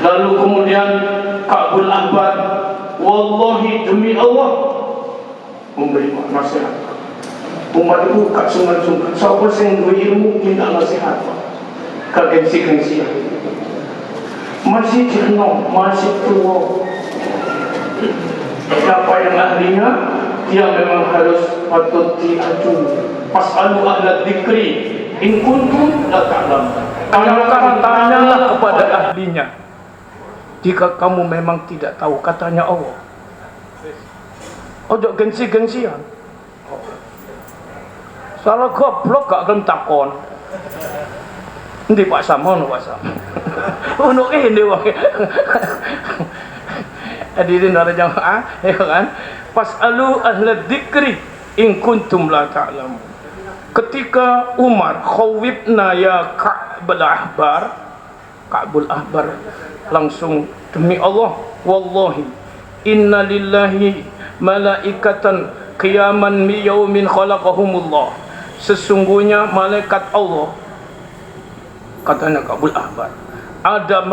Lalu kemudian Ka'bul Ahbar, wallahi demi Allah, memberi nasihat. Umat itu gak sungkan-sungkan. Siapa yang duwe ilmu minta nasihat, gak gengsi-gengsi. Masih jenuh, masih tua. Siapa yang ahlinya, dia memang harus patut diaju. Fas'alu ahla dzikri in kuntum la ta'lamun. Tanyalah kepada ahlinya jika kamu memang tidak tahu, katanya Allah. Ojo gengsi-gengsian. Salah goblok gak gelem takon. Endi Pak Sam ono Pak Sam? Ono ini wae. Hadirin para jamaah, ya kan? Fas'alu ahla dzikri in kuntum la ta'lamun. Ketika Umar khawibna ya Ka'bul Ahbar langsung, demi Allah, wallahi inna lillahi malaikatan qiyaman mi yaumin khalaqahumullah. Sesungguhnya malaikat Allah, katanya Ka'bul Ahbar, ada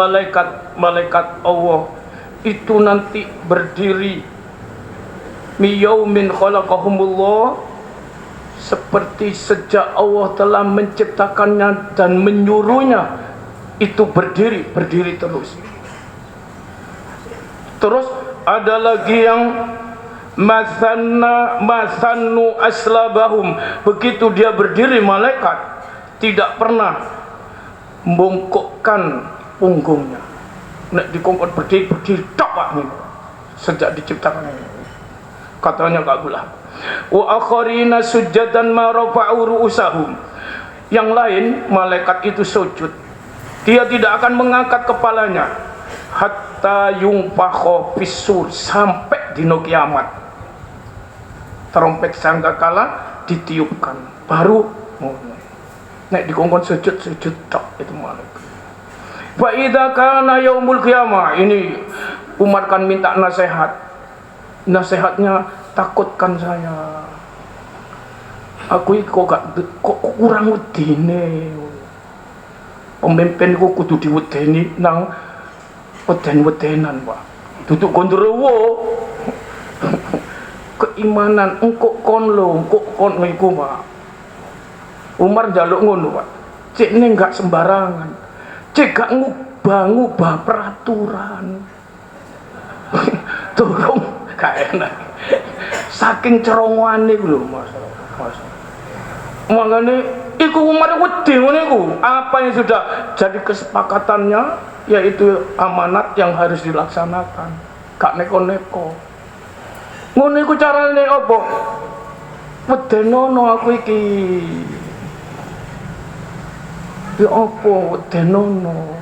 malaikat Allah itu nanti berdiri mi yaumin khalaqahumullah, seperti sejak Allah telah menciptakannya dan menyuruhnya itu berdiri terus. Terus ada lagi yang masannu aslabahum, begitu dia berdiri malaikat tidak pernah membongkokkan punggungnya. Nek dikongkot berdiri tok Pak sejak diciptakan ini. Katanya Ka'bul Ahbar. Wa akharina sujadan ma rafa'u ru'usahum. Yang lain malaikat itu sujud, dia tidak akan mengangkat kepalanya hatta yungfakha fis-sur, sampai dino kiamat trompet sangkakala ditiupkan baru nek dikongkon sujud tok itu malaikat. Fa idza kana yaumul qiyamah, ini Umar kan minta nasihatnya, takutkan saya, aku kok kurang wedine, pemimpin ku kudu diwedeni nang weden-wedenan Pak, duduk gondrowo. Keimanan engkok kon iku Pak. Umar njaluk ngono Pak, cek ning gak sembarangan, cek gak ngubah peraturan. Tolong gak enak. Saking cerongoane iku lho Mas. Makane iku Umar wedi ngene iku. Apa yang sudah jadi kesepakatannya, yaitu amanat yang harus dilaksanakan. Gak neko-neko. Ngono iku carane apa? Wedenono aku iki. Ya apa wedenono?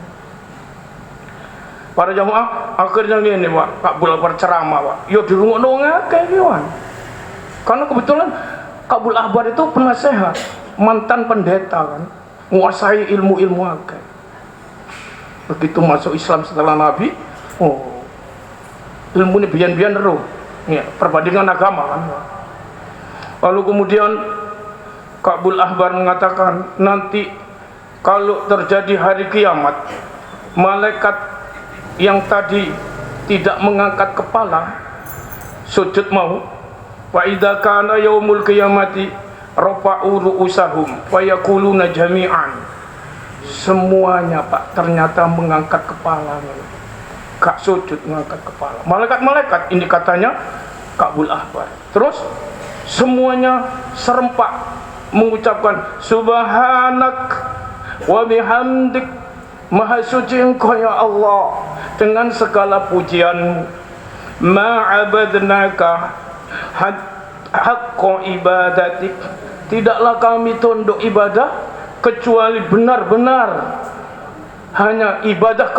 Para jamaah, akhirnya ngene Pak, Ka'bul Ahbar ceramah Pak. Ya dirungokno ngakeh iki Wan. Karena kebetulan Ka'bul Ahbar itu penasehat, mantan pendeta kan, menguasai ilmu-ilmu akeh. Begitu masuk Islam setelah Nabi, ilmu ini bian-bian roh. Ya, perbandingan agama kan. Lalu kemudian Ka'bul Ahbar mengatakan, nanti kalau terjadi hari kiamat, malaikat yang tadi tidak mengangkat kepala sujud mau, wa idza kana yaumul qiyamati rafa'u ru'usahum wa yaquluna jami'an, semuanya Pak ternyata mengangkat kepala, gak sujud mengangkat kepala. Malaikat-malaikat ini katanya Ka'bul Ahbar. Terus semuanya serempak mengucapkan subhanak wa bihamdik, maha suci engkau ya Allah dengan segala pujianmu. Ma'abadnaka haqqa ibadatik, tidaklah kami tunduk ibadah kecuali benar-benar hanya ibadah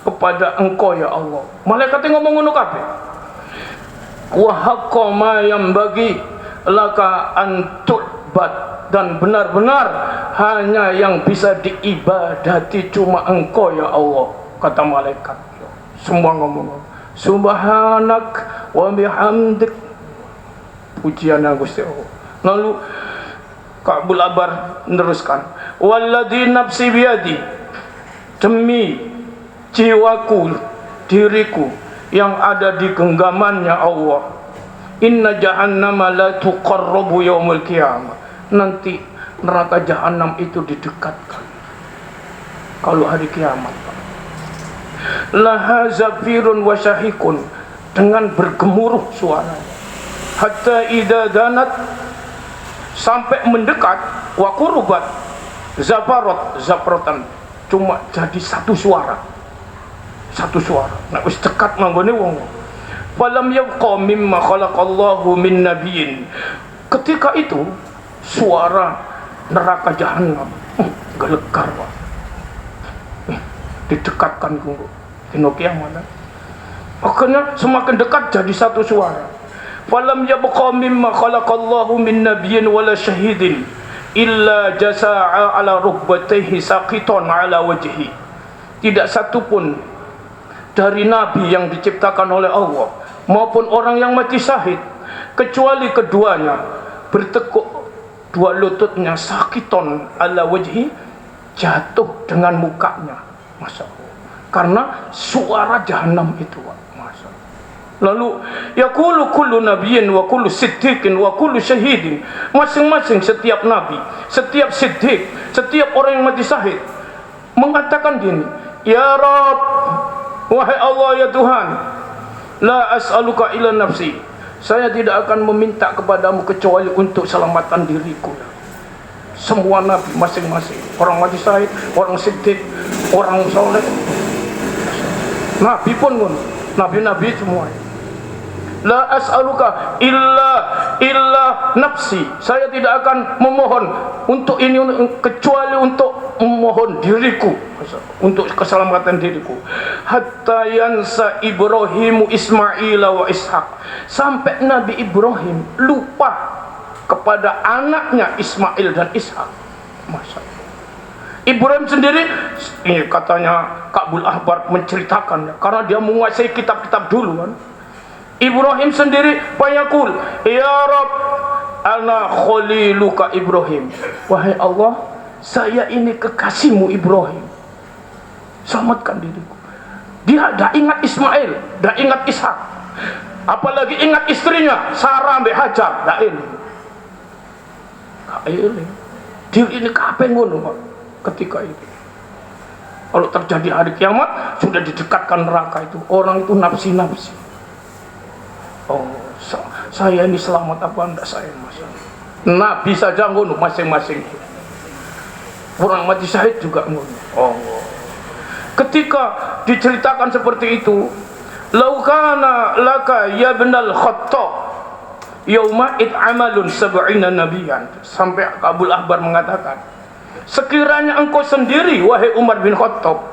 kepada engkau ya Allah. Malaikatnya ngomong ngono kabeh. Wa haqqa ma yambagi laka antu'bad, dan benar-benar hanya yang bisa diibadati cuma engkau ya Allah, kata malaikat. Semua ngomong subhanak wa bihamdik, pujian Gusti Allah. Lalu Ka'bul Ahbar meneruskan, walladzi nafsi biyadi, demi jiwaku, diriku yang ada di genggamannya Allah. Inna jahannama la tuqarrabu yaumul qiyamah. Nanti neraka jahanam itu didekatkan kalau hari kiamat. Laha zafirun wa syahikun, dengan bergemuruh suaranya. Hatta idza danat, sampai mendekat, wa qurubat zafarotan, cuma jadi satu suara. Nah wis dekat manggone wong. Falam yabqa mimma khalaqallahu min nabiyyin. Ketika itu suara neraka jahanam gelegar, Pak. Didekatkan ke dino kiamat. Akhirnya semakin dekat jadi satu suara. Falam yabqa mimma khalaqallahu min nabiyyin wala syahidin illa jasa'a ala rukbatayhi saqiton ala wajhi. Tidak satu pun dari nabi yang diciptakan oleh Allah maupun orang yang mati syahid kecuali keduanya bertekuk dua lututnya, sakiton ala wajhi, jatuh dengan mukanya. Masya Allah, karena suara jahanam itu, Masya Allah. Lalu yaqulu kullu nabiyyin wa kullu siddiqin wa kullu syahidin, masing-masing setiap nabi, setiap siddiq, setiap orang yang mati syahid mengatakan gini, ya Rabb, wahai Allah ya Tuhan, la as'aluka ila nafsi, saya tidak akan meminta kepadamu kecuali untuk selamatan diriku. Semua nabi masing-masing, orang mati syahid, orang siddiq, orang soleh, nabi pun nabi-nabi semua. La as'aluka illa nafsi, saya tidak akan memohon untuk ini kecuali untuk memohon diriku, untuk keselamatan diriku. Hatta yansa Ibrahimu Ismaila wa Ishak, sampai Nabi Ibrahim lupa kepada anaknya Ismail dan Ishak. Masya Allah. Ibrahim sendiri, ini katanya Ka'bul Ahbar menceritakan, karena dia menguasai kitab-kitab dulu kan. Ibrahim sendiri fayaqul, ya Rabb, ana khaliluka Ibrahim, wahai Allah, saya ini kekasihmu Ibrahim, selamatkan diriku. Dia dah ingat Ismail, dah ingat Ishak, apalagi ingat istrinya Sarah mbek Hajar, dah ini dia ini kapan ngono ketika itu. Kalau terjadi hari kiamat, sudah didekatkan neraka itu, orang itu nafsi-nafsi. Oh, saya ini selamat apa enggak saya, Mas? Nabi saja ngono masing-masing. Orang mati syahid juga ngono. Oh. Ketika diceritakan seperti itu, laukana laka ya ibnal Khattab yauma id amalun sab'ina nabiyan, sampai Ka'bul Ahbar mengatakan, sekiranya engkau sendiri wahai Umar bin Khattab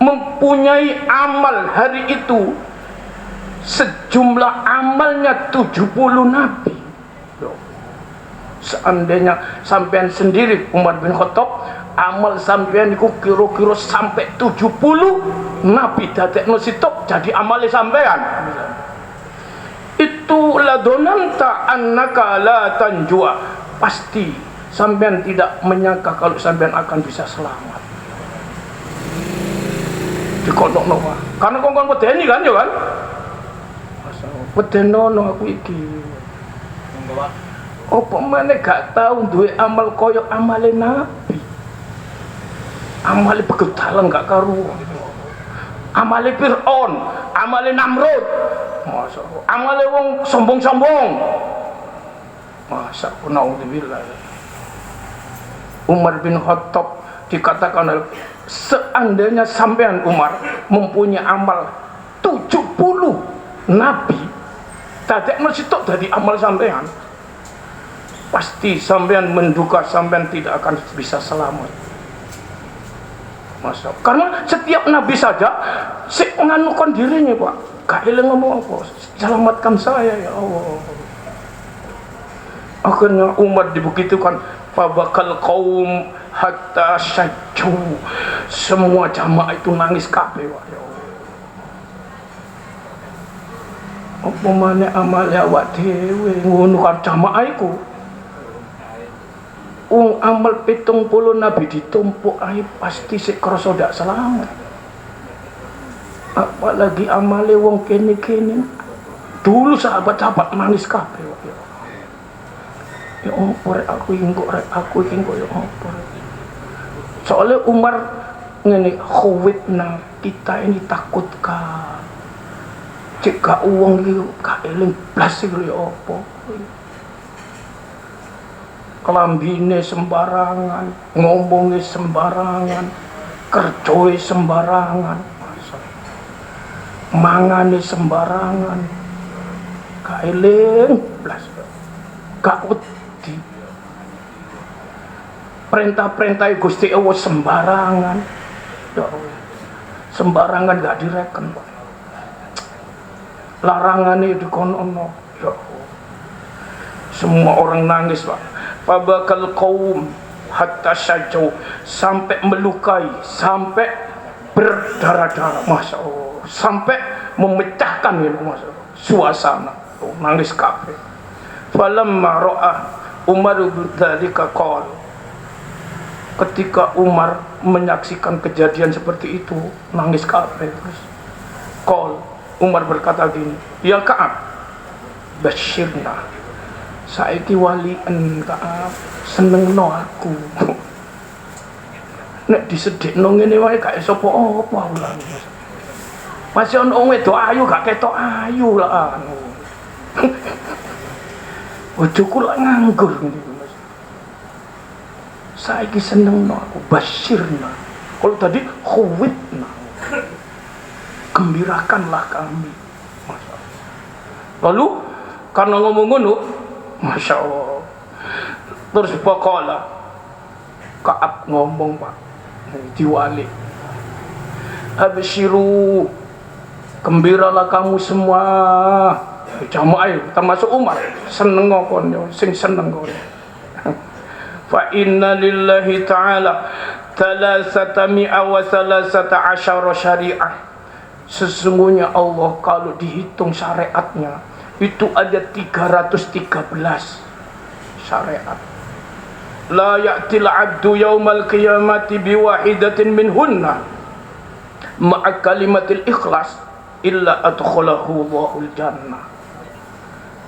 mempunyai amal hari itu sejumlah amalnya 70 nabi. Seandainya sampean sendiri Umar bin Khattab, amal sampean itu kira-kira sampai 70 nabi dadekno sitok jadi amale sampean, itu ladonanta annaka la tanjua, pasti sampean tidak menyangka kalau sampean akan bisa selamat. Dikonokno karena kongkon wedeni kan ya kan. Wedenono aku iki. Apa meneh gak tau duwe amal koyo amale nabi. Amale begetalan gak karuan. Amale Fir'aun, amale Namrud. Masyaallah. Amale wong sombong-sombong. Masyaallah, naudzubillah. Umar bin Khattab dikatakan seandainya sampean Umar mempunyai amal 70 nabi, dadekno sitok dadi amal sampean, pasti sampean menduga sampean tidak akan bisa selamat. Masya Allah. Karena setiap nabi saja sik nganukan dirinya, Pak. Gak eling ngomong apa, selamatkan saya ya Allah. Akhirnya Umar dibegitukan, fabakal qaum hatta syajju, semua jamaah itu nangis kabeh, Pak. Ya Allah. Apa maneh amal awak dhewe ngono kan jamaah iku. Amal 70 nabi ditumpuk ae pasti sik krasa ndak selamat. apalagi amale wong kene-kene. Dulu sahabat-sahabat nangis kabeh. Ya opo rek aku iki kok ya opo. Soalnya Umar ngene khawitna, kita ini takutkan. Cek gak uang iki gak eling blas iki ya opo. Kelambine sembarangan, ngomongnya sembarangan, kerjoe sembarangan, mangane sembarangan, gak eling blas, gak wedi. Perintah-perintah Gusti Allah sembarangan, ya Allah, sembarangan gak direken, Pak. Larangannya dikono, ya Allah. Semua orang nangis, Pak. Fabakal qaum hatta syajau, sampai melukai, sampai berdarah-darah, Masya Allah, sampai memecahkan ini, Masya Allah, suasana. Nangis kabeh. Falamma ra'a Umar bin dzalika qala, ketika Umar menyaksikan kejadian seperti itu, nangis kabeh terus. Umar berkata gini, ya Ka'ab, basyirna, saiki walien Ka'ab, senengno aku. Nek disedekno ngene wae gak iso apa-apa ulah. Masih ono wong wedok ayu gak ketok ayu lah. Bojoku lak nganggur ngene. Saiki senengno aku, basyirna. Kalau tadi khawitna, gembirakanlah kami. Masya Allah. Lalu karena ngomong ngono, Masya Allah, terus pokoknya Ka'ab ngomong, Pak, diwali, absyiru, gembiralah kamu semua. Jamaah termasuk Umar, seneng kon, sing seneng kon. Fa inna lillahi ta'ala thalathata mi'a wa thalathata asyara syari'ah. Sesungguhnya Allah kalau dihitung syariatnya itu ada 313 syariat. La ya'til 'abdu yaumal qiyamati biwahidatin minhunna ma'a kalimatil ikhlas illa adkhalahu Allahul jannah.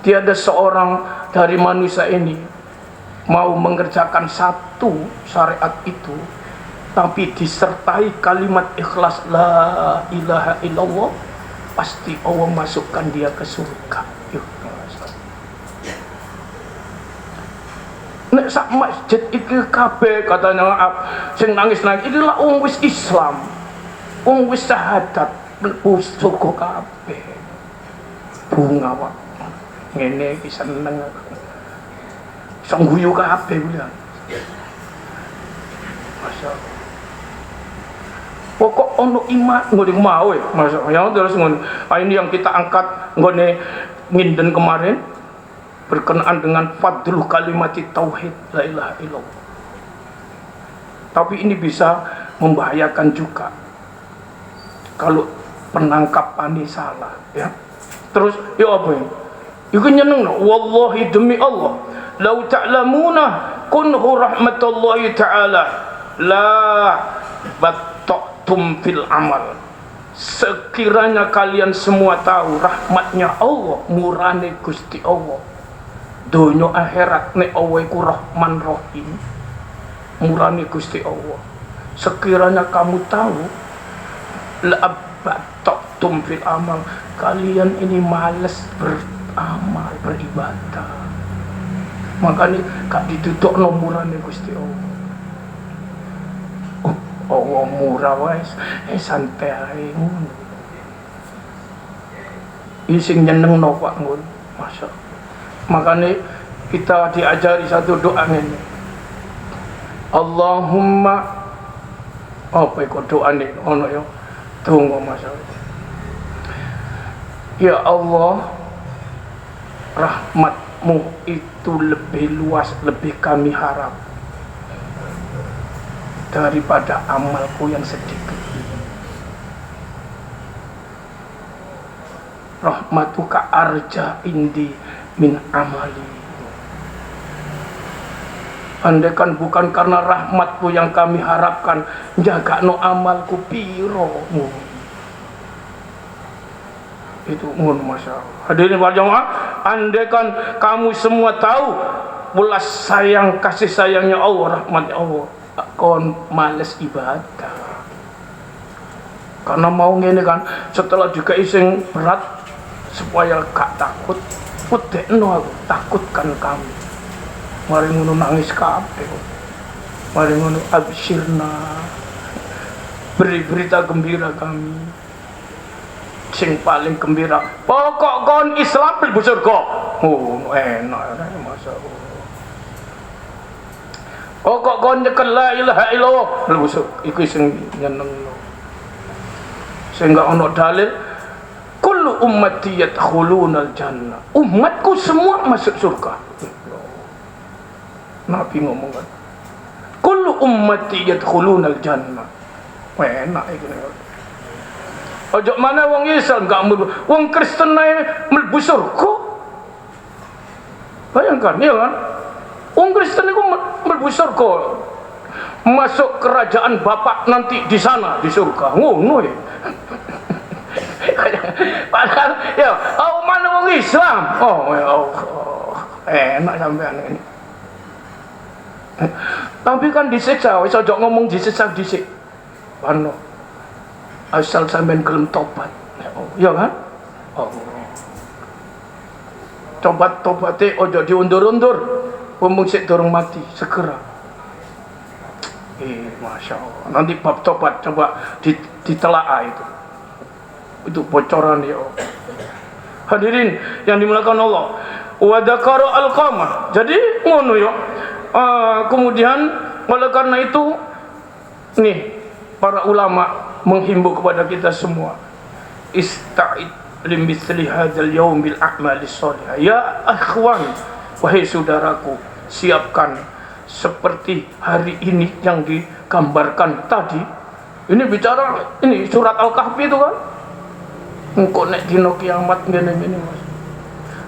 Tiada seorang dari manusia ini mau mengerjakan satu syariat itu tapi disertai kalimat ikhlas la ilaha illallah, pasti Allah masukkan dia ke surga. Nek sak masjid iki kabeh katanya maaf sing nangis-nangis inilah wong wis Islam, wong wis syahadat, mlebu surga kabeh. Bunga Pak ngene iki seneng sang guyu kabeh kuwi. Masyaallah. Pokok ono iman ngono mau masyaallah. Terus ngono. Ini yang kita angkat nggone nginden kemarin berkenaan dengan fadlul kalimat tauhid la ilaha illallah. Tapi ini bisa membahayakan juga kalau penangkapannya salah, ya. Terus ya apa ya? Iku nyenengno wallahi demi Allah, lau ta'lamuna kunhu rahmatullahi ta'ala la batta'tum fil amal. Sekiranya kalian semua tahu rahmatnya Allah, murane Gusti Allah, dunya akhirat nek Allah iku Rahman Rahim, murane Gusti Allah. Sekiranya kamu tahu la batta'tum fil amal, kalian ini malas beramal, beribadah. Makanya gak ditutuk nomorane Gusti Allah. Oh, Allah murah wae, santai ae ngono. Iki sing nyenengno Pak ngono. Masyaallah. Makanya kita diajari satu doa ini. Allahumma apa iku doane ono ya. Tunggu masyaallah. Ya Allah, rahmat-Mu itu lebih luas, lebih kami harap daripada amalku yang sedikit ini. Rahmatuka arja indi min amali. Andaikan bukan karena rahmat-Mu yang kami harapkan, jaga no amalku piro. Itu ngono masyaallah. Hadirin berjamaah, andaikan kamu semua tahu ulas sayang kasih sayangnya Allah, rahmatnya Allah, kon males ibadah. Karena mau ngene kan, setelah juga iseng berat supaya gak takut, wedekno aku, takutkan kamu. Mari ngono nangis kabeh. Mari ngono absyirna. Beri berita gembira kami. Sing paling gembira, pokok kon Islam mlebu surga. Oh, enak masyaallah. Pokok kon nyekel la ilaha illallah mlebu surga. Iku sing nyenengno. Sing gak ono dalil kullu ummati yadkhulunal jannah. Umatku semua masuk surga. Nabi ngomong kan. Kullu ummati yadkhulunal jannah. Enak iku. Ojo mana wong Islam gak mlebu, wong Kristen ae mlebu surga. Bayangkan ya kan? Wong Kristen iku mlebu surga. Masuk kerajaan Bapak nanti di sana di surga. Ngono ya. Padahal ya, oh mana wong Islam? Oh ya Allah. Enak sampean ini. Tapi kan disiksa, wis ojo ngomong disiksa dhisik. Pano. Asal sampean gelem tobat. Ya kan? Oh. Tobat-tobate ojo diundur-undur. Wong sik durung mati, segera. Masya Allah. Nanti bab tobat coba ditelaah itu. Itu bocoran ya Allah. Hadirin yang dimuliakan Allah. Wa dzakara al-qamah. Jadi ngono ya. Kemudian oleh karena itu nih para ulama menghimbau kepada kita semua, ista'id limithli hadzal yaum bil a'mali shalihah. Ya akhwan, wahai saudaraku, siapkan seperti hari ini yang digambarkan tadi. Ini bicara ini surat Al-Kahfi itu kan. Engko nek dina kiamat ngene-ngene Mas.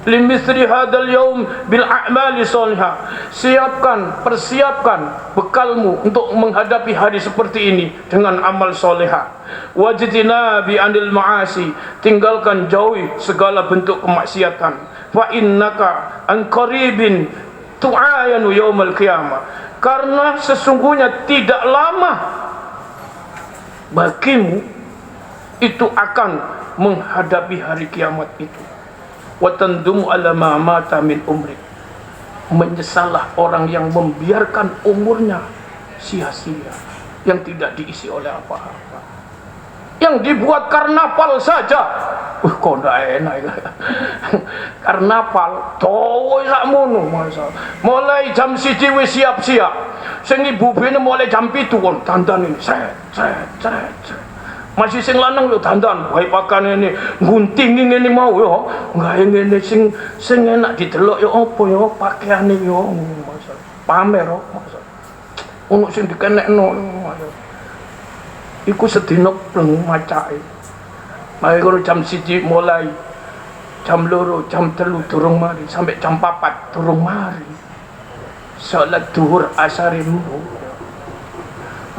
Limithli hadzal yaum bil a'mali shalihah. Siapkan, persiapkan bekalmu untuk menghadapi hari seperti ini dengan amal salehah. Wajtina bi anil ma'asi, tinggalkan jauhi segala bentuk kemaksiatan. Fa innaka an qaribin tu'ayanu yaumal qiyamah. Karena sesungguhnya tidak lama bagimu itu akan menghadapi hari kiamat itu. Wa tandumu ala ma mata min umrik. Menyesallah orang yang membiarkan umurnya sia-sia, yang tidak diisi oleh apa-apa, yang dibuat karnaval saja. Kok ndak enak ya. Karnaval towo sakmono masa. Mulai jam 1 wis siap-siap. Sing ibune mulai jam 7 kon dandan ini. Set. Masih sing lanang yo dandan, wae pakane ini gunting ngene mau yo, gawe ngene sing enak didelok yo apa yo pakaiane yo masa pamer yo masa. Ono sing dikenekno masa. Iku sedina pleng macake. Mari kalau jam 1 mulai, jam 2, jam 3 durung mari, sampai jam 4 durung mari. Salat duhur asar mulu.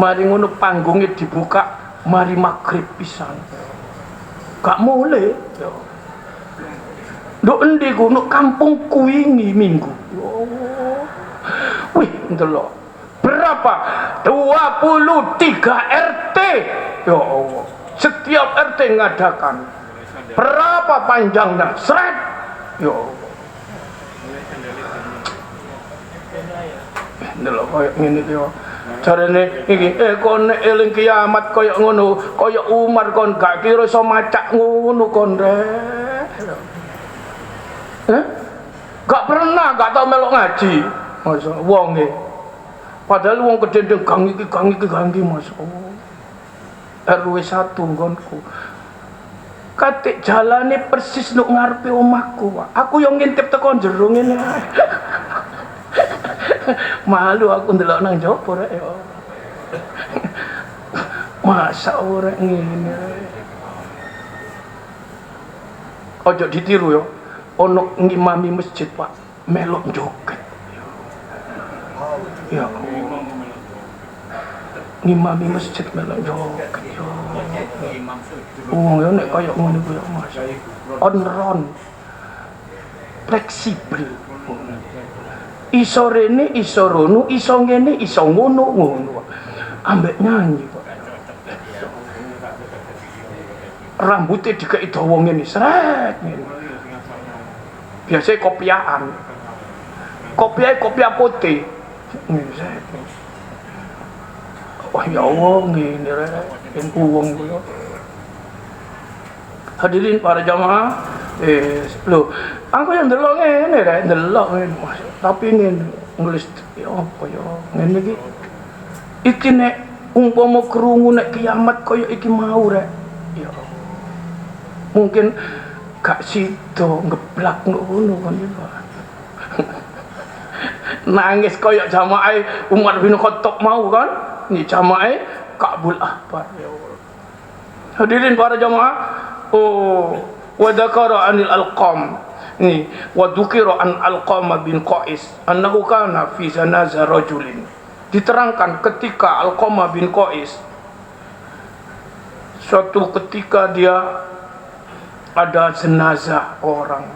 Mari ngono panggungnya dibuka. Mari maghrib pisan. Gak mulai. Nduk endi ku nduk kampungku ini minggu. Wih, ndelok. Berapa? 23 RT. Ya Allah. Setiap RT ngadakan. Berapa panjangnya? Seret. Ya Allah. Ndelok koyo ngene iki yo. Jarene iki kon nek eling kiamat koyo ngono, koyo Umar kon gak kira iso macak ngono kon rek. Gak pernah, gak tau melok ngaji. Masa wong e. Padahal wong kedendeng gang iki Mas. RW 1 nggonku. Katik jalane persis nuk ngarepe omahku, Pak. Aku yo ngintip teko jero ngene. Malu aku ndelok nang jopo rek yo. Masa ora ngene. Ojo ditiru yo. Ono ngimami masjid, Pak, melok joget. Ya Allah. Ngimami masjid melok joget yo. Ya nek kaya ngono kuwi Mas. On fleksibel. Iso rene, iso rono, iso ngene, iso ngono. Ambek nyanyi kok. Rambutnya dikei dawa ngene, sret ngene. Biasanya kopiaan. Kopiah putih. Wah ya Allah ngene rek, ben wong kula. Hadirin para jamaah, lho, aku yang ndelok ngene rek, ndelok ngene. Tapi ngene nulis ya apa ya ngene iki. Iki nek umpama krungu nek kiamat kaya iki mau rek. Ya mungkin gak sido ngeblak ngono kan iki. Nangis kaya jamaah Umar bin Khattab mau kan. Ini jamaah Ka'bul Ahbar ya Allah. Hadirin para jamaah, wa dzakara anil Alqam. Ini wa dzukira an Alqamah bin Qais annahu kana fi janazah rajulin. Diterangkan ketika Alqamah bin Qais suatu ketika dia ada jenazah orang.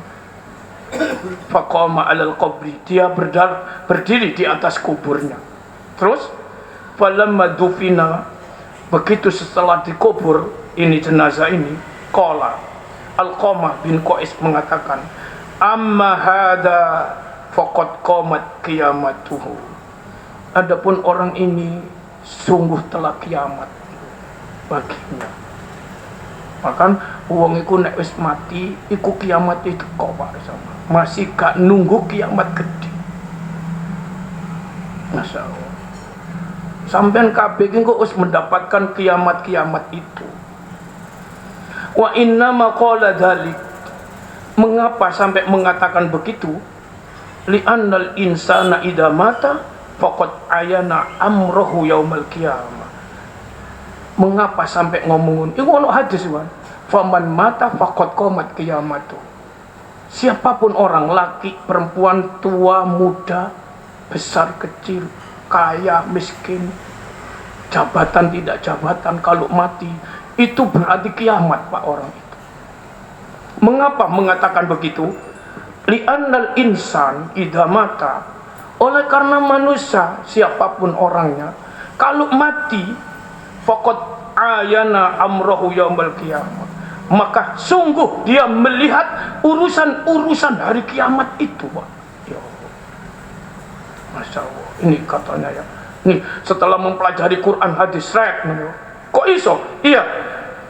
Faqama 'alal qabri, dia berdiri di atas kuburnya. Terus falamma dufina, begitu setelah dikubur ini jenazah ini, qala Alqamah bin Qais mengatakan, amma hada faqad qamat qiyamatuhu. Adapun orang ini sungguh telah kiamat baginya. Bahkan wong iku nek wis mati iku kiamat itu kok Pak sama. Masih gak nunggu kiamat gede. Masya Allah. Sampean kabeh iki kok wis mendapatkan kiamat-kiamat itu. Wa inna ma qala dzalik. Mengapa sampai mengatakan begitu? Li'annal insana idza mata faqad ayana amrohu yaumal qiyamah. Mengapa sampai ngomongin? Iku ono hadis kan. Faman mata faqad qamat qiyamatu. Siapapun orang, laki, perempuan, tua, muda, besar, kecil, kaya, miskin, jabatan, tidak jabatan, kalau mati itu berarti kiamat Pak orang itu. Mengapa mengatakan begitu? Li'annal insan idza mata, oleh karena manusia siapapun orangnya kalau mati faqad ayana amrohu yaumal qiyamah, maka sungguh dia melihat urusan-urusan hari kiamat itu Pak. Ya Allah. Masya Allah. Ini katanya ya. Nih setelah mempelajari Quran hadis rek. Kok iso? Iya.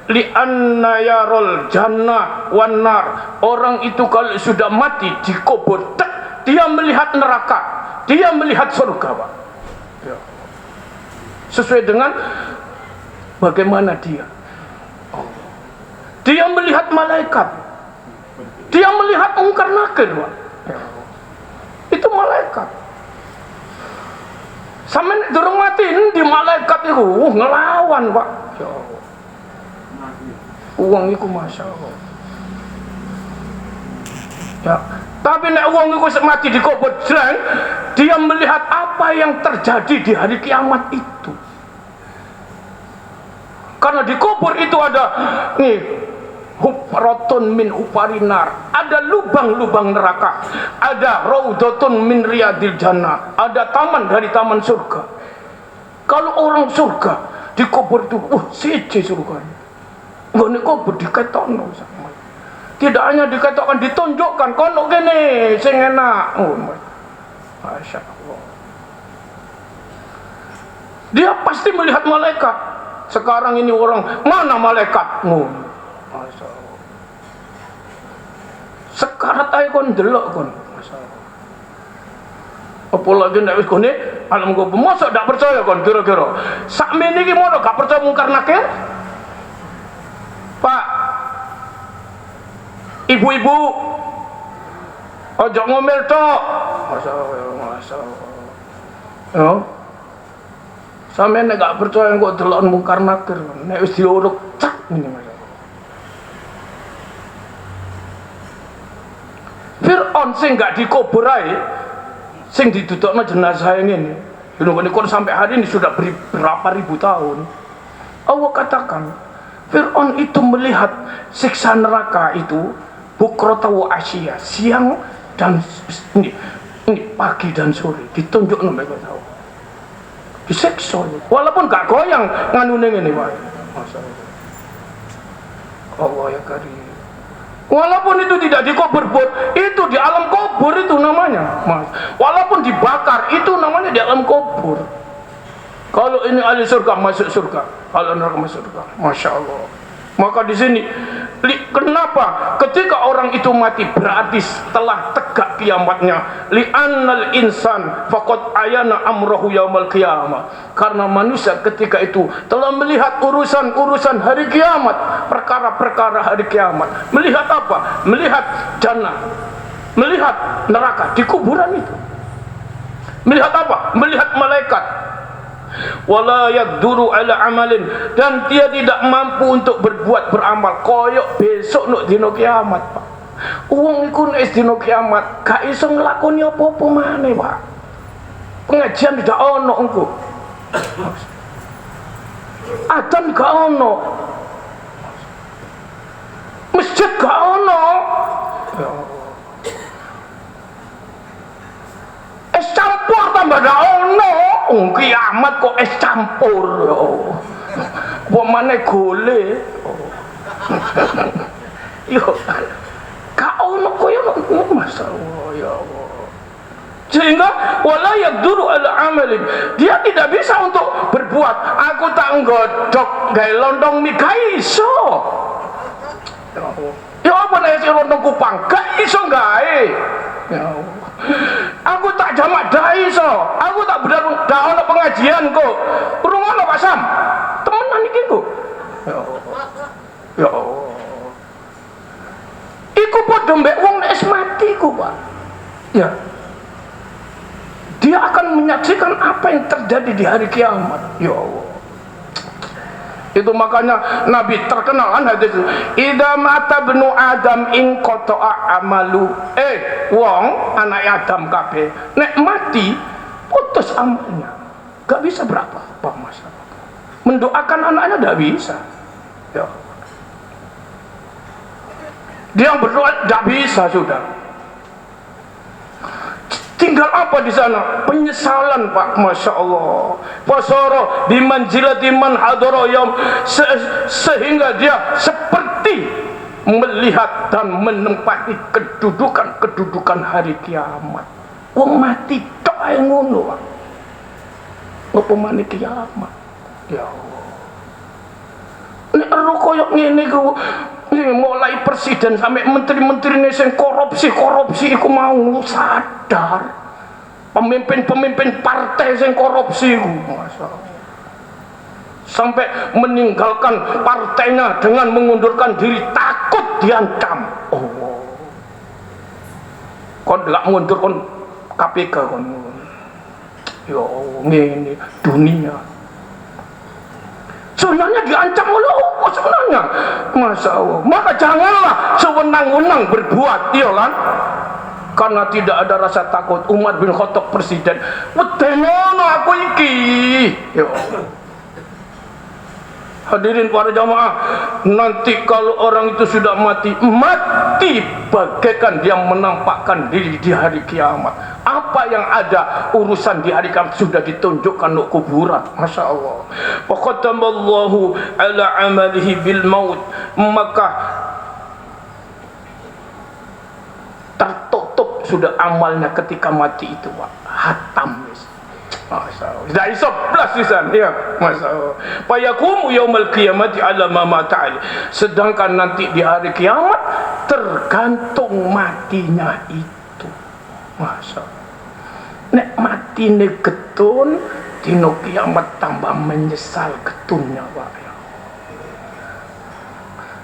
Li'anna yarul jannah wan nar. Orang itu kalau sudah mati dikubur, dia melihat neraka, dia melihat surga Pak. Ya. Sesuai dengan bagaimana dia. Dia melihat malaikat. Dia melihat mungkar nakir, Pak. Itu malaikat. Sampe nek durung mati di malaikat iku ngelawan, Pak. Ya Allah. Uang iku Masya Allah. Ya, tapi nek uang iku mati dikubur jreng, dia melihat apa yang terjadi di hari kiamat itu. Karena di kubur itu ada nih hufratun min hufarinar, ada lubang-lubang neraka, ada raudhatun min riyadil jannah, ada taman dari taman surga. Kalau orang surga di kubur itu, siji surga. Nggak nih kubur diketokno sama. Tidak hanya diketokkan, ditunjukkan, kono gini, sing enak. Masya Allah. Dia pasti melihat malaikat. Sekarang ini orang, mana malaikat? Masya Allah. Sekarat aja kon delok kon. Masya Allah. Apalagi nek wis kene alam kubur, mosok ndak percaya kon kira-kira. Sakmene iki mono gak percaya mungkar nakir? Pak, ibu-ibu, ojo ngomel tok. Masya Allah, Masya Allah. Ya. Sampe nek gak percaya kok delok mungkar nakir, nek wis diuruk cak ngene Mas. Fir'aun sing gak dikubur ae, sing didudukno jenazah ngene. Lho kok sampai hari ini sudah berapa ribu tahun. Allah katakan, Fir'aun itu melihat siksa neraka itu bukrata wa asya, siang dan ini pagi dan sore, ditunjuk mereka tahu disiksa walaupun gak goyang nganune ngene wae. Masyaallah. Allah ya karim. Walaupun itu tidak dikubur, itu di alam kubur itu namanya, Mas. Walaupun dibakar itu namanya di alam kubur. Kalau ini ahli surga masuk surga, kalau neraka masuk surga. Masya Allah. Maka di sini kenapa ketika orang itu mati berarti telah tegak kiamatnya. Li'annal insan faqad ayana amrahu yaumal qiyamah. Karena manusia ketika itu telah melihat urusan-urusan hari kiamat, perkara-perkara hari kiamat. Melihat apa? Melihat jannah, melihat neraka di kuburan itu. Melihat apa? Melihat malaikat. Wala yaqduru ala amalin, dan dia tidak mampu untuk berbuat beramal koyok besok nuk dino kiamat, Pak. Wong iku nek dino kiamat gak iso nglakoni apa-apa maneh, Pak. Pengajian tidak ono engko. Adzan gak ono. Masjid gak ono. Ya Allah. Es campur tambah gak ono. Kiamat kok es campur, ya Allah. Apa maneh gole. Yo. Gak ono koyo ngono, masyaallah, ya Allah. Sehingga wala yaqduru ala amalin, dia tidak bisa untuk berbuat. Aku tak nggodhog gawe lontong mie gak iso. Ya Allah. Ya apa nek sing lontong kupang gak iso gawe. Ya Allah. Aku tak jamak dah iso. Aku tak bener dah ono pengajian kok. Rungono Pak Sam. Temenan iki kok. Ya Allah. Ya Allah. Iku padha mbek wong nek mati ku, Pak. Ya. Dia akan menyaksikan apa yang terjadi di hari kiamat. Ya Allah. Itu makanya Nabi terkenal kan hadis itu. Idza mata ibnu Adam in qata'a amalu. Wong anak Adam kabeh nek mati putus amalnya. Gak bisa berapa masalah. Mendoakan anaknya gak bisa. Ya. Dia berdoa gak bisa sudah. Tinggal apa di sana? Penyesalan, Pak. Masya Allah. Fasara bimanzilati man hadara yaum, sehingga dia seperti melihat dan menempati kedudukan hari kiamat. Wong mati tok ae ngono, Pak. Apa maneh kiamat? Ya Allah. Nek ero koyo ngene ku, mulai presiden sampai menteri-menterine sing korupsi iku mau sadar. Pemimpin-pemimpin partai sing korupsi iku, masyaallah. Sampai meninggalkan partainya dengan mengundurkan diri, takut diancam. Oh. Kon lak mundur kon KPK kon. Ya ngene dunia. Sebenarnya diancam oleh Allah sebenarnya. Masya Allah. Maka janganlah sewenang-wenang berbuat, iya kan? Karena tidak ada rasa takut. Umar bin Khattab presiden, wedenono aku iki. Ya Allah. Hadirin para jamaah, nanti kalau orang itu sudah mati bagaikan dia menampakkan diri di hari kiamat. Apa yang ada urusan di hari kiamat sudah ditunjukkan di kuburan. Masya Allah. Faqatamallahu ala amalihi bil maut, maka tertutup sudah amalnya ketika mati itu, Pak. Hatam. Masya Allah. Tidak iso plus di sana, ya. Masya Allah. Fayakumu yaumal qiyamati ala ma mata'ali. Sedangkan nanti di hari kiamat tergantung matinya itu. Masya Allah. Nek mati ne getun, dino kiamat tambah menyesal getunnya, Pak.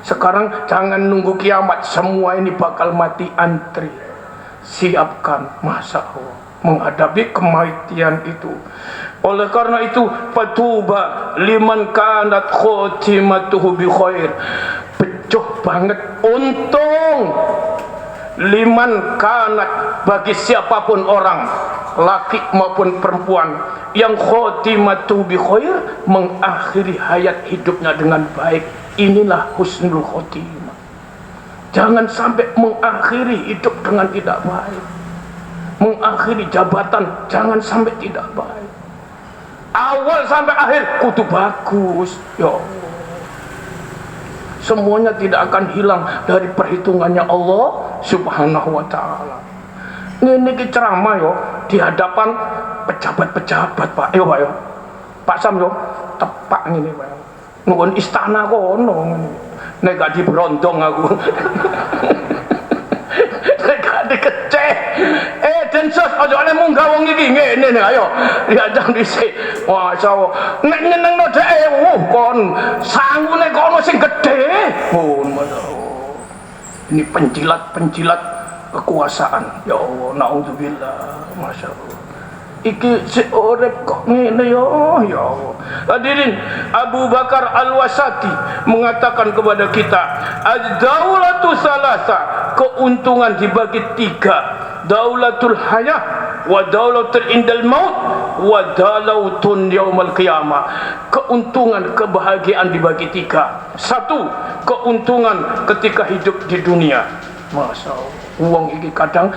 Sekarang jangan nunggu kiamat, semua ini bakal mati antri. Siapkan, Masya Allah, menghadapi kematian itu. Oleh karena itu, fatuba liman kanat khotimatuhu bi khair. Bejuh banget, untung liman kanat, bagi siapapun orang, laki maupun perempuan, yang khotimatuhu bi khair, mengakhiri hayat hidupnya dengan baik. Inilah husnul khotimah. Jangan sampai mengakhiri hidup dengan tidak baik. Mengakhiri jabatan jangan sampai tidak baik. Awal sampai akhir kudu bagus. Ya Allah. Semuanya tidak akan hilang dari perhitungannya Allah Subhanahu wa taala. Ini ceramah yo di hadapan pejabat-pejabat, Pak. Yo Pak yo. Pak Sam yo tepak ngene Pak. Nuwun istana kono ngene. Nek gak diberondong aku. Nek gak dikeceh. Densus aja oleh munggah wong iki ngene ayo. Diajak dhisik. Masyaallah. Nek nyenengno dhek kon sangune kono sing gedhe. Masyaallah. Ini penjilat-penjilat kekuasaan. Ya Allah, naudzubillah. Masyaallah. Iki si urip kok ngene ya Allah. Hadirin, Abu Bakar Al-Wasati mengatakan kepada kita, ad-daulatu salasa, keuntungan dibagi 3. Daulatul hayah, wa daulatul indal maut, wa daulatul yaumal qiyamah. Keuntungan, kebahagiaan dibagi 3. 1, keuntungan ketika hidup di dunia. Masya Allah, uang iki kadang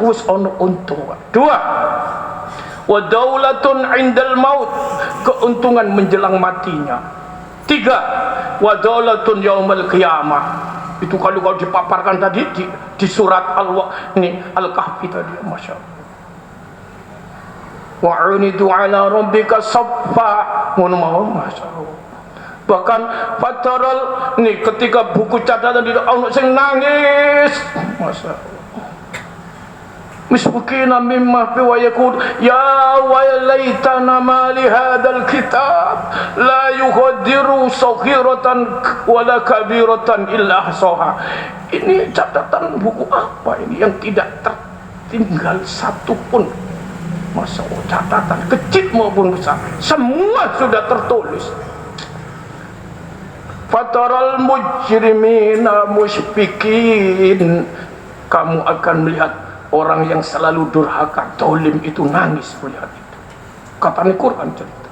wis ono untung. 2, wa daulatun indal maut, keuntungan menjelang matinya. 3, wa daulatun yaumal qiyamah. Itu kalau dipaparkan tadi di surat Al-Kahfi tadi, Masya Allah. Wa'unidu ala rabbika saffa, Masya Allah. Bahkan fataral nih ketika buku catatan di ono sing nangis, Masya Allah. Misbukina mimma fi wa yaqul ya waylaitana ma li hadzal kitab la yughadiru saghiratan wala kabiratan illa ahsaha. Ini catatan buku apa ini yang tidak tertinggal satu pun. Masya Allah, catatan kecil maupun besar semua sudah tertulis. Fataral mujrimina musyfiqin, kamu akan melihat orang yang selalu durhaka, zalim itu nangis melihat itu. Kata Quran cerita.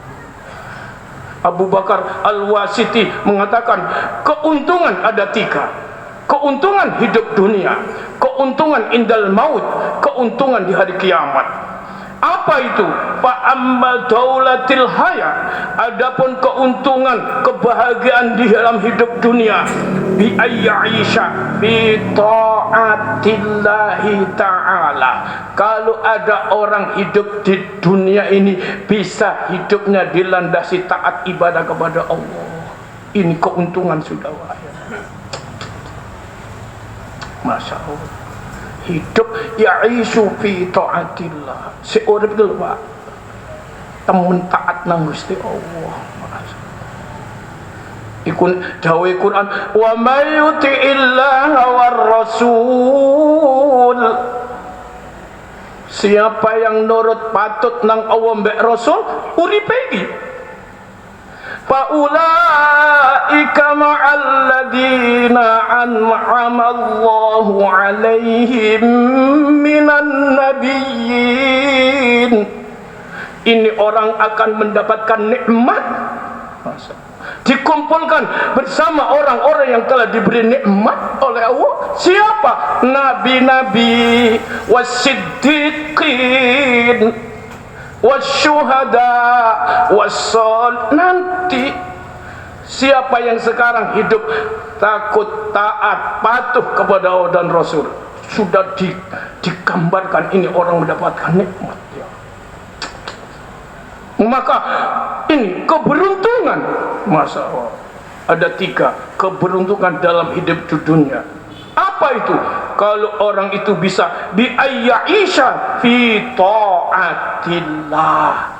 Abu Bakar Al-Wasiti mengatakan keuntungan ada 3. Keuntungan hidup dunia, keuntungan indal maut, keuntungan di hari kiamat. Apa itu? Fa amma daulatil haya, adapun keuntungan kebahagiaan di dalam hidup dunia, bi ayyisha fi taatillahi ta'ala. Kalau ada orang hidup di dunia ini bisa hidupnya dilandasi taat ibadah kepada Allah. Ini keuntungan sudah wahai. Masya Allah. Hidup ya'ishu fi ta'atillah. Si urip itu Pak temen taat nang Gusti Allah. Ikun dawuh Quran, wa may yuti'illaha war rasul. Siapa yang nurut patut nang Allah mbek Rasul uripe iki. Faulaika ma'al ladina an'ama Allahu 'alaihim minan nabiyyin. Ini orang akan mendapatkan nikmat. Dikumpulkan bersama orang-orang yang telah diberi nikmat oleh Allah. Siapa? Nabi-nabi, wasiddiqin, wasyuhada, wassol. Nanti siapa yang sekarang hidup takut, taat, patuh kepada Allah dan Rasul, sudah digambarkan ini orang mendapatkan nikmat ya. Maka ini keberuntungan. Masya Allah, ada 3 keberuntungan dalam hidup di dunia. Apa itu? Kalau orang itu bisa bi ayyisha fi taatillah,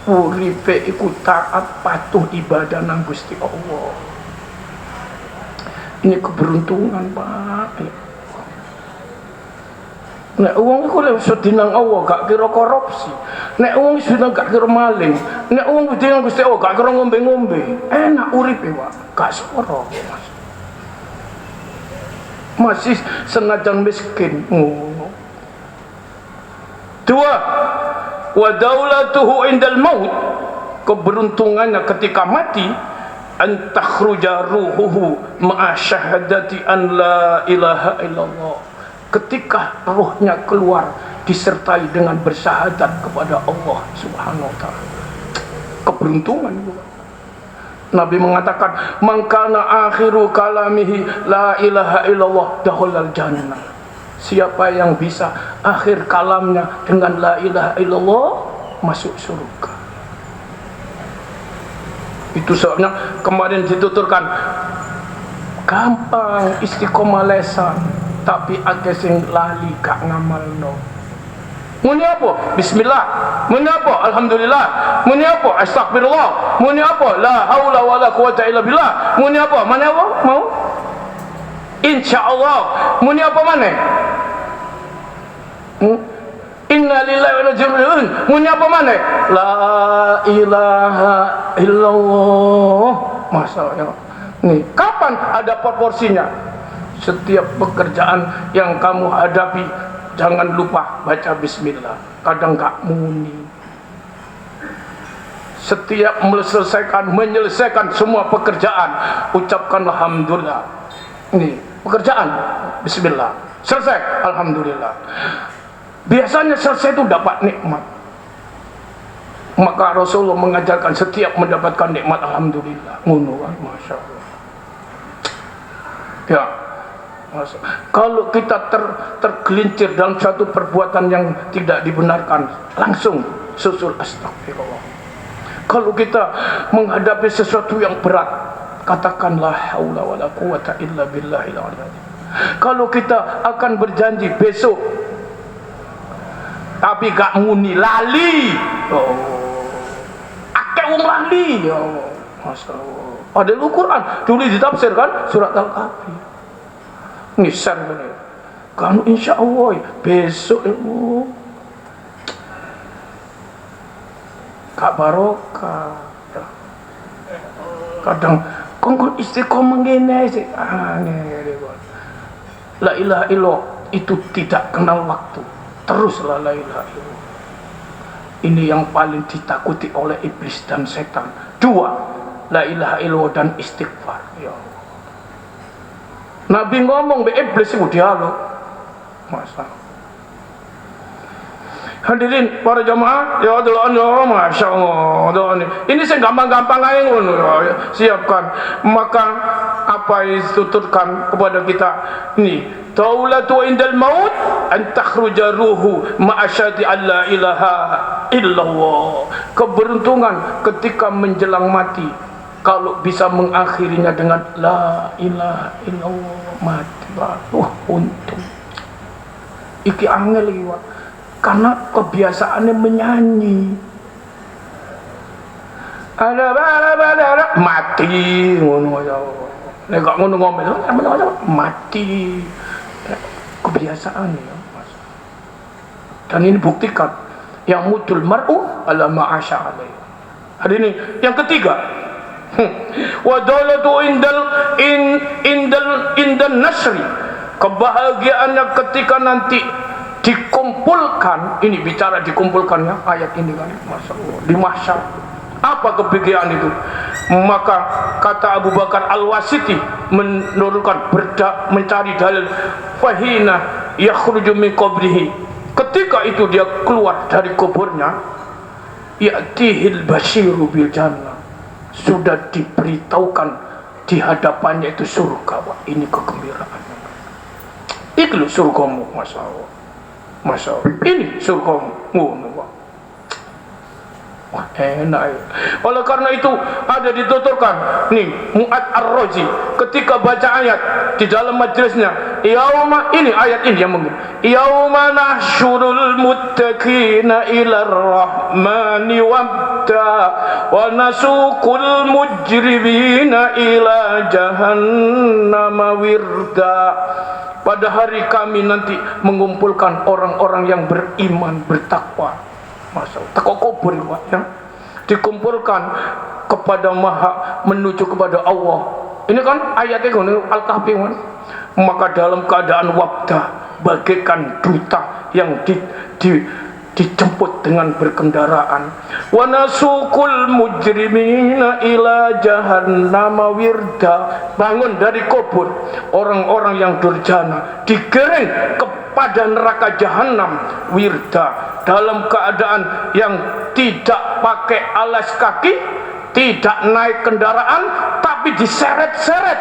uripe iku taat patuh ibadah nang Gusti Allah. Ini keberuntungan Pak. Nek wong iku lek sedhi nang Allah gak kira korupsi. Nek wong sedhi gak kira maling. Nek wong sedhi nang Gusti Allah gak kira ngombe-ngombe. Enak uripe, Pak. Gak soro, Mas. Masih senajan miskin. 2, wa daulatuhu indal maut, keberuntungannya ketika mati. an takhruja ruhuhu ma'a syahadati an la ilaha illallah. Ketika rohnya keluar disertai dengan bersyahadat kepada Allah Subhanahu wa taala. Keberuntungan itu. Nabi mengatakan, "Man kana akhiru kalamihi la ilaha illallah dakhulal jannah." Siapa yang bisa akhir kalamnya dengan la ilaha illallah, masuk surga. Itu sebabnya kemarin dituturkan, gampang istiqomah lesan, tapi akeh sing lali gak ngamalno. Muni apa? Bismillah. Muni apa? Alhamdulillah. Muni apa? Astagfirullah. Muni apa? La haula wala quwata illa billah. Muni apa? Mana apa? Mau? Insyaallah. Muni apa mana? Inna lillahi wa inna ilaihi raji'un. Muni apa mana? La ilaha illallah. Masalah. Nih, kapan ada proporsinya? Setiap pekerjaan yang kamu hadapi, jangan lupa baca bismillah. Kadang gak muni. Setiap menyelesaikan semua pekerjaan, ucapkan alhamdulillah. Ini pekerjaan, bismillah. Selesai, alhamdulillah. Biasanya selesai itu dapat nikmat. Maka Rasulullah mengajarkan setiap mendapatkan nikmat, alhamdulillah. Ngono kan, masya Allah. Ya. Kalau kita tergelincir dalam suatu perbuatan yang tidak dibenarkan, langsung susul astagfirullah. Kalau kita menghadapi sesuatu yang berat, katakan la haula wala quwata illa billahil azim. Kalau kita akan berjanji besok tapi gak muni, lali, akeh wong lali, ya masyaallah. Padahal Al-Quran dulu ditafsirkan surat Al-Kahfi. Ngisan ini kan insya Allah besok itu gak barokah. Kadang kongkol istiqomah gini sih, la ilaha illallah itu tidak kenal waktu, teruslah la ilaha illallah. Ini yang paling ditakuti oleh iblis dan setan. Dua, la ilaha illallah dan istighfar. Ya Allah. Nabi ngomong be iblis itu dialog. Masa. Hadirin para jamaah, ya Allah, masya Allah. Ini saya gampang-gampang aja ngono. Siapkan. Maka apa yang dituturkan kepada kita ini, taulatu indal maut an takhruja ruhu ma'asyati alla ilaha illallah. Keberuntungan ketika menjelang mati, kalau bisa mengakhirinya dengan la ilaha illallah, mati. Wah, untung. Iki angel iki, Wak. Karena kebiasaannya menyanyi. Ada mati ngono ya. Nek gak ngono ngomel mati. Kebiasaan ya, Mas. Dan ini buktikan yang mutul mar'u ala ma'asya alaih. Hari ini yang ketiga, wadalatu indal nasri, kebahagiaannya ketika nanti dikumpulkan. Ini bicara dikumpulkannya ayat ini kan, masya Allah, di mahsyar. Apa kebahagiaan itu? Maka kata Abu Bakar Al-Wasiti menurunkan mencari dalil, fahina yakhruju min qabrihi, ketika itu dia keluar dari kuburnya, ya'tihil basyiru bil jannah, sudah diberitahukan di hadapannya itu surga. Wah, ini kegembiraan. Itu surgamu, masya Allah. Masya Allah, ini surgamu. Wah, enak ya. Oleh karena itu ada dituturkan nih Mu'ad Ar-Razi ketika baca ayat di dalam majlisnya, yauma, ini ayat ini yang mungkin, yauma nahsyurul muttaqina ilar rahmani wabda wa nasuqul mujrimina ila jahannama wirda. Pada hari kami nanti mengumpulkan orang-orang yang beriman, bertakwa. Masya Allah, takwa kubur ya. Dikumpulkan kepada maha, menuju kepada Allah. Ini kan ayatnya kan Al-Kahfi kan. Maka dalam keadaan wabda, bagaikan duta yang dijemput dengan berkendaraan. Wa nasukul mujrimina ila jahannama wirda. Bangun dari kubur orang-orang yang durjana, digiring kepada neraka jahanam wirda, dalam keadaan yang tidak pakai alas kaki, tidak naik kendaraan, tapi diseret-seret.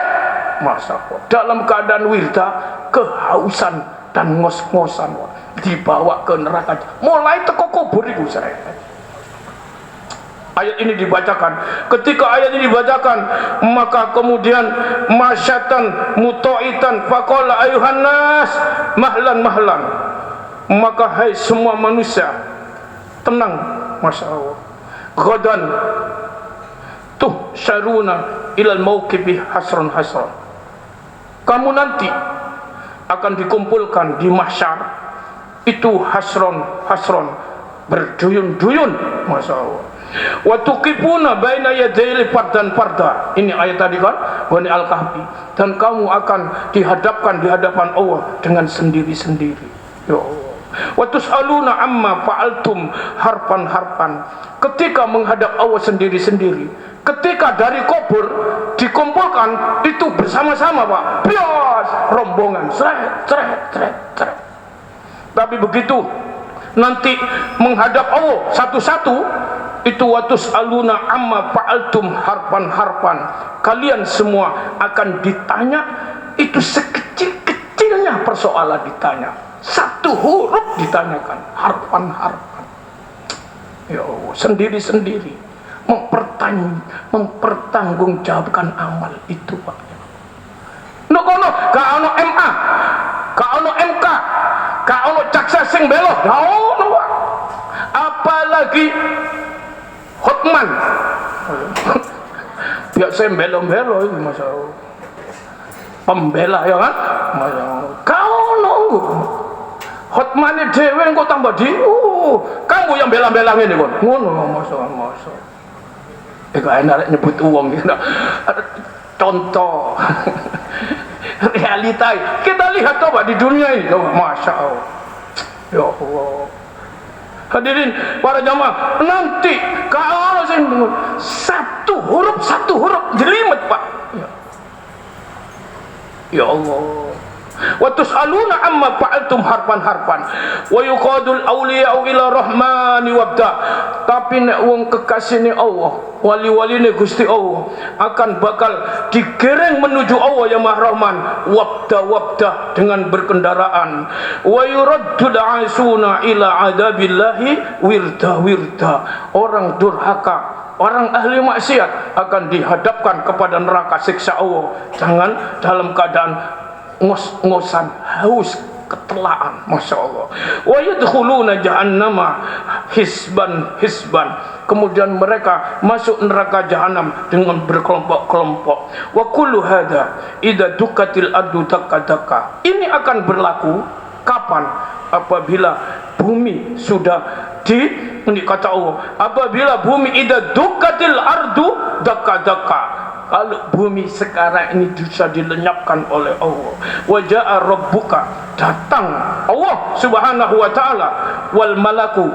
Masya Allah, dalam keadaan wirda, kehausan dan ngos-ngosan, dibawa ke neraka. Mulai teko kubur itu saya. Ayat ini dibacakan. Ketika ayat ini dibacakan, maka kemudian masyatan mutoitan faqala ayuhan nas mahlan mahlan. Maka hai semua manusia, tenang, Masya Allah. Ghadan tuh syaruna ilal mauqibi hasran hasran. Kamu nanti akan dikumpulkan di mahsyar itu hasron hasron, berduyun-duyun, Masya Allah. Wa tuqifuna baina yadayil fardan farda. Ini ayat tadi kan, Bani Al-Kahfi. Dan kamu akan dihadapkan di hadapan Allah dengan sendiri-sendiri. Ya Allah. Wa tus'aluna amma fa'altum harpan harpan. Ketika menghadap Allah sendiri-sendiri, ketika dari kubur dikumpulkan itu bersama-sama, Pak. Bias rombongan, seret. Tapi begitu nanti menghadap Allah satu-satu, itu watus aluna amma fa'altum harpan harpan. Kalian semua akan ditanya, itu sekecil-kecilnya persoalan ditanya. Satu huruf ditanyakan, harpan harpan. Ya Allah, sendiri-sendiri mempertanggungjawabkan amal itu, Pak. Nokono gak ono MA, gak ono MK, gak ono jaksa sing belo, gak ono, Pak. Apalagi Hotman. Biar saya belo-belo itu, Masya Allah. Pembela ya kan, Masya Allah. Gak ono Hotman ini dewe kok tambah di kamu yang bela-bela ini kok ngono, Masya Allah. Kok enak nyebut uang gitu. Contoh realita kita lihat coba di dunia ini, coba, Masya Allah. Ya Allah. Hadirin para jamaah, nanti kalau satu huruf jelimet, Pak. Ya Allah. Wa tus'aluna amma fa'altum harpan harpan wa yuqadul awliya'u ila rahmani wabda. Tapi nek wong kekasihne Allah, wali-waline Gusti Allah akan bakal digiring menuju Allah yang Maha Rahman, wabda dengan berkendaraan. Wa yuraddul asuna ila adabillahi wirda. Orang durhaka, orang ahli maksiat akan dihadapkan kepada neraka siksa Allah jangan dalam keadaan ngos-ngosan, haus, ketelaan, Masya Allah. Wa yadkhuluna jahannama hisban. Kemudian mereka masuk neraka jahanam dengan berkelompok-kelompok. Wa kullu hadza idza dukatil ardu dakka. Ini akan berlaku kapan? Apabila bumi sudah ini kata Allah, apabila bumi idza dukatil ardu dakka. Kalau bumi sekarang ini bisa dilenyapkan oleh Allah. Waja'a rabbuka, datang Allah subhanahu wa ta'ala, wal malaku,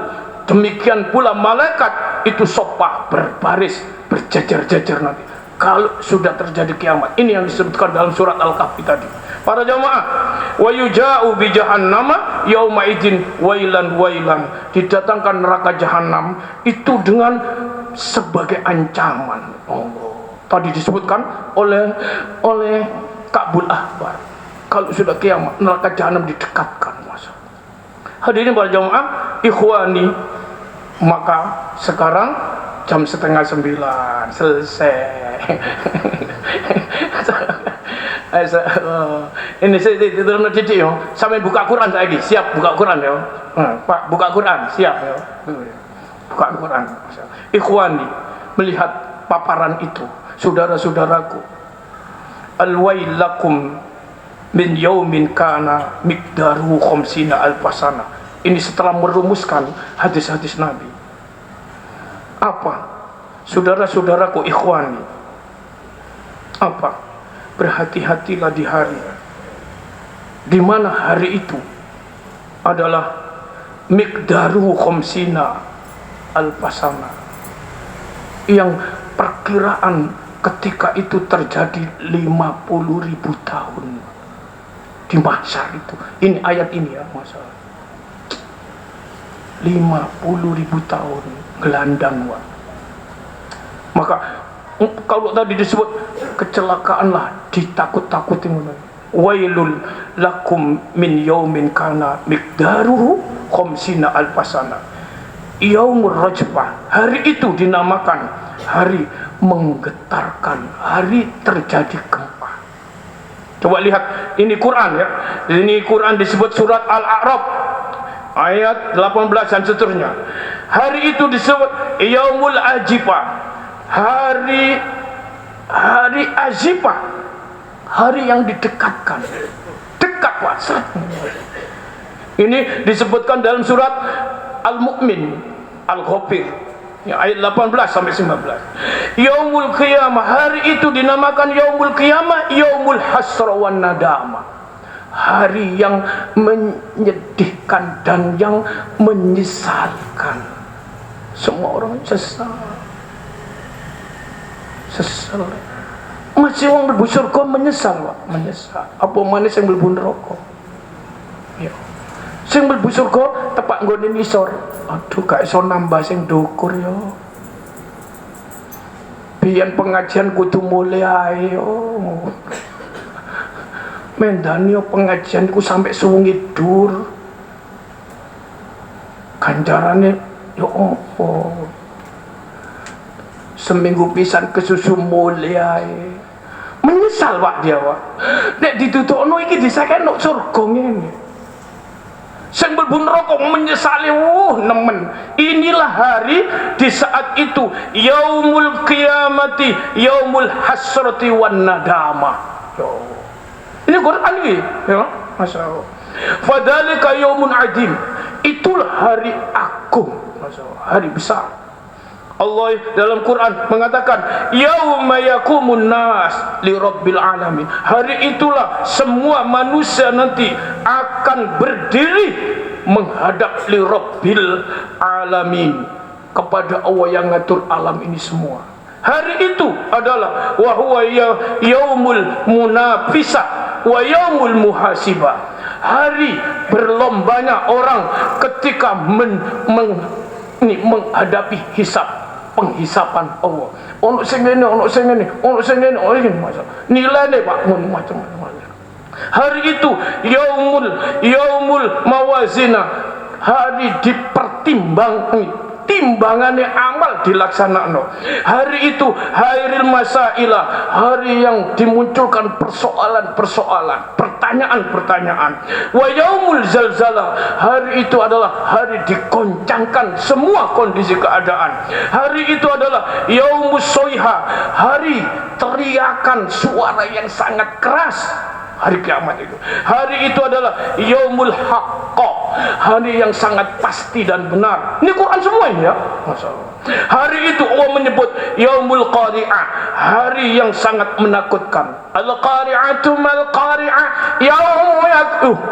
demikian pula malaikat itu sopah, berbaris, berjajar-jajar nanti. Kalau sudah terjadi kiamat, ini yang disebutkan dalam surat Al-Kahfi tadi. Para jamaah, wa yuja'u bi jahannama yauma idzin wailan. Didatangkan neraka jahanam itu dengan sebagai ancaman Allah. Tadi disebutkan oleh Ka'bul Ahbar, kalau sudah kiamat neraka jahanam didekatkan, Masya Allah. Hadirin para jamaah, ikhwani, maka sekarang jam 8:30 selesai. Ini saya turun titik yo, sampai buka Quran lagi, siap buka Quran yo. Pak, buka Quran, siap yo. Buka Quran. Ikhwani, melihat paparan itu, saudara-saudaraku, alwailakum min yaumin kana miqdaru khamsina alfasana. Ini setelah merumuskan hadis-hadis Nabi. Apa? Saudara-saudaraku, ikhwani, apa? Berhati-hatilah di hari di mana hari itu adalah miqdaru khamsina alfasana, yang perkiraan ketika itu terjadi 50.000 tahun di mahsyar itu. Ini ayat ini ya, masalah 50.000 tahun gelandang, Wak. Maka kalau tadi disebut kecelakaan lah, ditakut-takutin. Wailul lakum min yaumin kana miqdaruhu khamsina alfasana. Yaumur rajfah, hari itu dinamakan hari menggetarkan, hari terjadi gempa. Coba lihat, ini Quran ya. Ini Quran disebut surat Al-A'raf ayat 18 dan seterusnya. Hari itu disebut Yaumul Ajifah, hari Azifah, hari yang didekatkan, dekat Pak. Ini disebutkan dalam surat Al-Mu'min, Al-Ghafir ya, ayat 18 sampai 19. Yaumul Qiyamah, hari itu dinamakan Yaumul Qiyamah, Yaumul Hasra wan Nadama, hari yang menyedihkan dan yang menyesalkan. Semua orang sesal. Masih orang mlebu surga menyesal, Pak. Menyesal. Apa manis yang mlebu neraka? Ya. Sing mlebu surga tepak nggone nisor. Aduh, gak iso nambah sing ndukur ya. Biyen pengajian kudu mulai ae yo. Mendani pengajian ku sampai suwengi dur. Ganjarane yo opo? Seminggu pisan kesusu mulai ae. Menyesal Pak dia, Pak. Nek ditutupno iki disakeno surga ngene. Sing mlebu neraka menyesali, nemen. Inilah hari di saat itu, Yaumul Qiyamati, Yaumul Hasrati wan Nadamah. Ini Quran ini, ya, masyaallah. Fadzalika yaumun adim. Itulah hari agung, masyaallah, hari besar. Allah dalam Quran mengatakan yauma yaqumun nas li rabbil alamin. Hari itulah semua manusia nanti akan berdiri menghadap li rabbil alamin, kepada Allah yang ngatur alam ini semua. Hari itu adalah wa huwa yaumul munafisah wa yaumul muhasibah. Hari berlombanya orang ketika menghadapi hisab, penghisapan Allah. Ono sing ngene, ono sing ngene, ono sing ngene, ono sing macam. Nilainya Pak macam-macam. Hari itu yaumul mawazina, hari dipertimbangkan, timbangannya amal dilaksanakan. Hari itu hairil masailah, hari yang dimunculkan persoalan-persoalan, pertanyaan-pertanyaan. Wa yaumul zalzalah, hari itu adalah hari dikoncangkan semua kondisi keadaan. Hari itu adalah yaumus soiha, hari teriakan suara yang sangat keras. Hari kiamat itu. Hari itu adalah yaumul haqqa, hari yang sangat pasti dan benar. Ini Quran semua ini ya, masyaallah. Hari itu Allah menyebut yaumul qari'ah, hari yang sangat menakutkan. Al-qari'atu mal qari'ah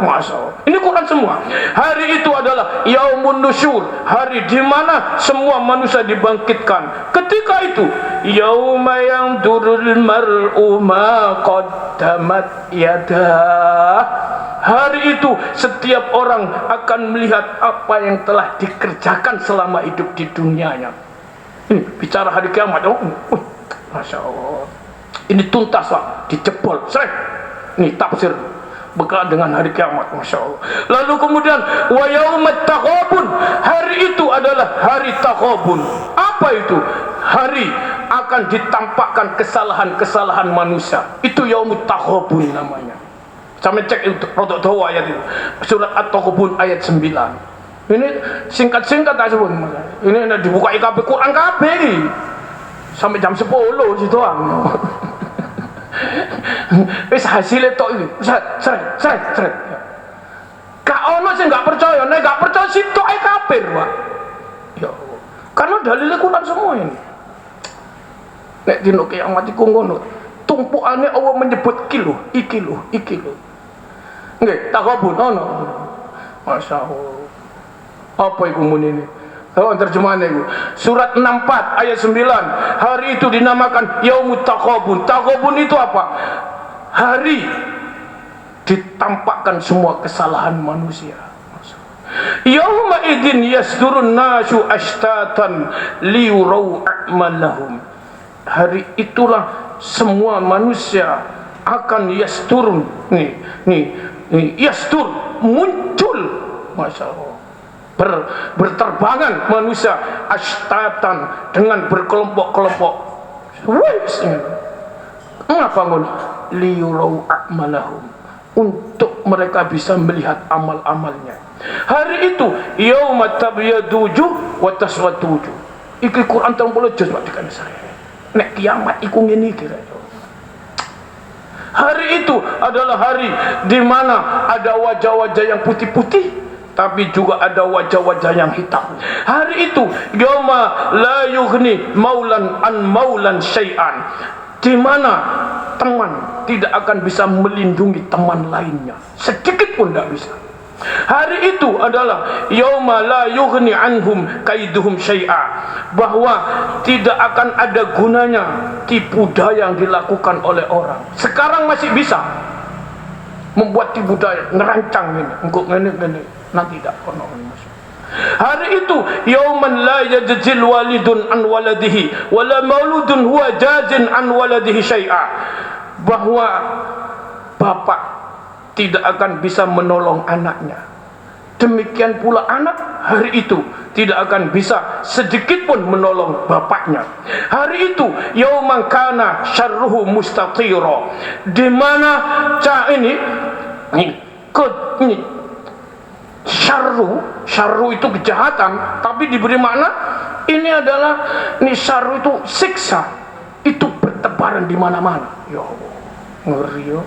masyaallah. Ini Quran semua. Hari itu adalah yaumun nusyur, hari di mana semua manusia dibangkitkan. Ketika itu yauma yanzurul mar'u ma qaddamat yadah, hari itu setiap orang akan melihat apa yang telah dikerjakan selama hidup di dunianya. Ini bicara hari kiamat. Masya Allah, ini tuntas Pak, dijebol. Ini tafsir bekal dengan hari kiamat, Masya Allah. Lalu kemudian wa yaumat taghabun, hari itu adalah hari taghabun. Apa itu? Hari akan ditampakkan kesalahan-kesalahan manusia. Itu yaumut taghabun namanya. Sampai cek itu rodok dawa ayat itu, surat At-Taghabun ayat 9. Ini singkat-singkat aja pun. Ini dibuka IKP Quran KB ini sampai jam 10 situ doang. Wis hasilnya tok iki. Sret. Gak ono sing gak percaya, nek gak percaya sitok ae kafir, Pak. Ya Allah. Karena dalilnya Quran semua ini. Nek dino kiamat iku ngono. Tumpukane Allah menyebut iki lho. Nggih, Taghabun ono. Masyaallah. Apa iku muni ini? Oh, terjemahan itu surat 64 ayat 9. Hari itu dinamakan Yaumut Taghabun. Taghabun itu apa? Hari ditampakkan semua kesalahan manusia. Yauma idzin yasdurun nasu ashtatan liyurau a'malahum. Hari itulah semua manusia akan yasturun. Nih yastur, muncul, masya Allah, berterbangan manusia ashtatan, dengan berkelompok-kelompok. Mengapa ngono? Liyurau a'malahum, untuk mereka bisa melihat amal-amalnya. Hari itu yauma tabyadu wujuh wa taswadu wujuh. Iki Quran 30 juz Pak dikane saya. Nek kiamat iku ngene iki. Hari itu adalah hari di mana ada wajah-wajah yang putih-putih, tapi juga ada wajah-wajah yang hitam. Hari itu yauma la yughni maulan an maulan syai'an, di mana teman tidak akan bisa melindungi teman lainnya, sedikit pun tidak bisa. Hari itu adalah yauma la yughni anhum kaiduhum syai'a, bahwa tidak akan ada gunanya tipu daya yang dilakukan oleh orang. Sekarang masih bisa membuat tipu daya, ngerancang ini, engkau ngene nanti tidak pernah masuk. Hari itu yauman la yajzil walidun an waladihi wala mauludun huwa jazin an waladihi syai'a, bahwa bapak tidak akan bisa menolong anaknya. Demikian pula anak hari itu tidak akan bisa sedikit pun menolong bapaknya. Hari itu yauman kana syarruhu mustatira, di mana ini syarru itu kejahatan, tapi diberi makna ini adalah syarru itu siksa, itu bertebaran di mana-mana. Ya Allah, ngeri ya.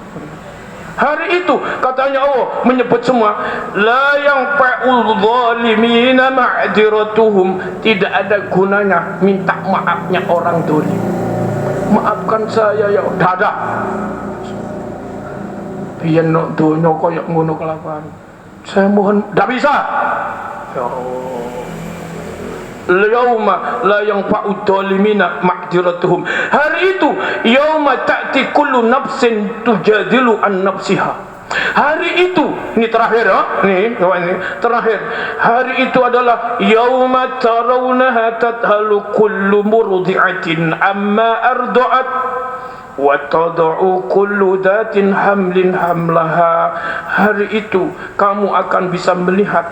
Hari itu katanya Allah menyebut semua, la yang fa'ul zalimina ma'diratuhum, tidak ada gunanya minta maafnya orang zalim. Maafkan saya ya dadah. Biyen nok donya koyo ngono kelakuan. Saya mohon, tidak bisa. Ya Allah. Yauma la yanfa'u dhalimina ma'diratuhum. Hari itu yauma ta'ti kullu nafsin tujadilu an nafsiha. Hari itu, ini terakhir ya, ini terakhir. Hari itu adalah yauma tarawnaha tadhalu kullu murdi'atin amma arda'at wa tad'u kullu dhatin hamlin hamlaha. Hari itu kamu akan bisa melihat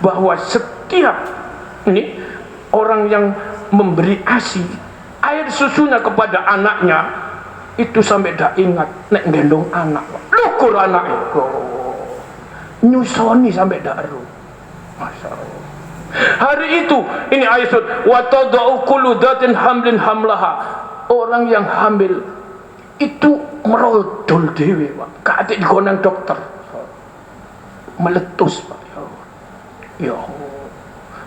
bahwa setiap orang yang memberi ASI, air susunya kepada anaknya, itu sampai dak ingat nek gendong anak, lukur anak itu nyusoni sampai dak ero. Masya Allah. Hari itu ini ayat wa tad'u kullu dhatin hamlin hamlaha, orang yang hamil itu merodol dewe Pak, katik digonang dokter meletus Pak. Ya Allah.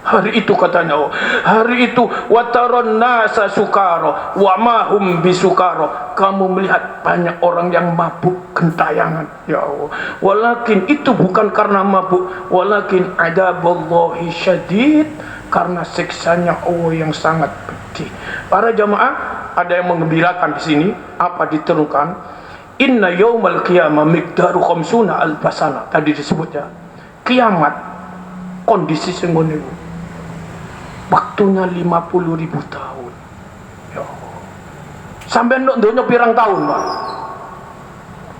Hari itu katanya, hari itu wataron nasa sukaro wa mahum bisukaro, kamu melihat banyak orang yang mabuk gentayangan. Ya Allah, walakin itu bukan karena mabuk, walakin adaballahi syadid, karena siksanya Allah yang sangat pedih. Para jamaah, ada yang mengembirakan di sini. Apa diterungkan? Inna yaumal qiyamah miqdaru khamsuna alfasana. Tadi disebutnya kiamat kondisi sengone waktunya 50.000 tahun. Ya Allah. Sampai ndonyo pirang tahun, Pak.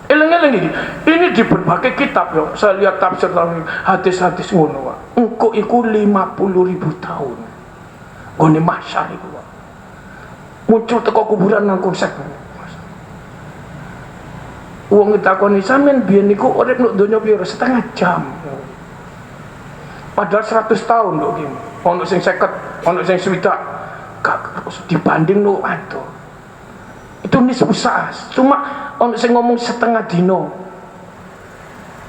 Eleng-eleng ini di berbagai kitab ya. Saya lihat tafsir hadis-hadis ngono, Pak. Engko iku 50.000 tahun. Gone mahsyar iku, Pak. Muncul teko kuburan nang konsep. Wong takoni sampean biyen niku urip nduk donya pira? Setengah jam. Padahal 100 tahun lho iki. Ono sing 50, ono sing 60. Gak dibanding lho aduh. Itu nisfu sa'as. Cuma ono sing ngomong setengah dino.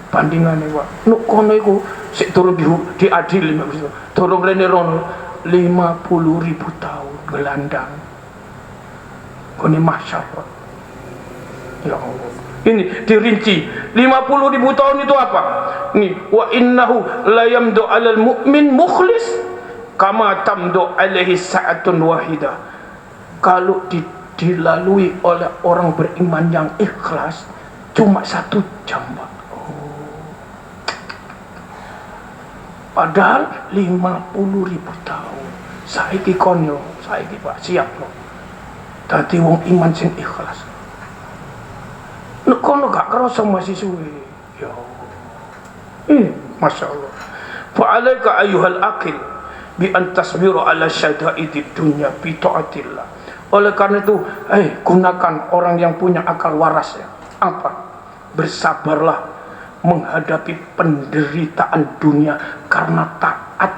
Bandingane wae. Nuk kono iku sik turun diadili maksud. Durung rene rono 50.000 tahun gelandang. Kone mahsyar. Ya Allah. Ini dirinci 50.000 tahun itu apa? Ini wa innahu la yamdu 'alal mu'min mukhlis kama tamdu 'alaihi sa'atun wahidah. Kalau dilalui oleh orang beriman yang ikhlas cuma 1 jam, Pak. Padahal 50.000 tahun. Saiki konyo, saiki Pak siap lo. Dadi wong iman sing ikhlas. Nek kono gak kerasa masih suwe. Ya Allah. Masya Allah. Fa'alaika ayyuhal aqil bi an tasbiru ala syada'idid dunya bi ta'atillah. Oleh karena itu, gunakan orang yang punya akal waras ya. Apa? Bersabarlah menghadapi penderitaan dunia karena taat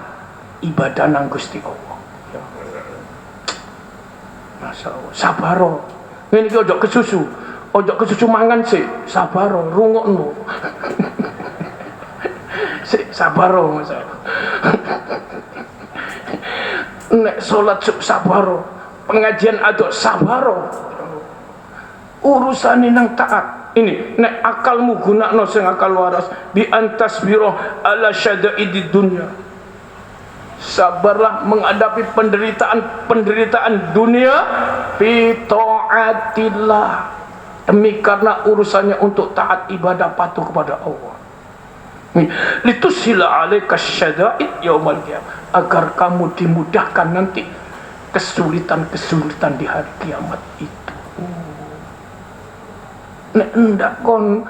ibadah nang Gusti Allah. Ya. Masya Allah. Sabaro. Ini ojo kesusu. Ojo kesusu mangan sih. Sabaro. Rungokno. Sik sabaro Mas. Nek salat sabaro. Pengajian aduk sabaro. Urusan nang taat. Ini nek akalmu gunakno sing akal waras bi antasbiro ala syada'idid dunya. Sabarlah menghadapi penderitaan dunia fi taatillah. Demi karena urusannya untuk taat ibadah patuh kepada Allah. Litusila alaika syada'id yaumal qiyamah, agar kamu dimudahkan nanti kesulitan-kesulitan di hari kiamat itu. Nek ndak kon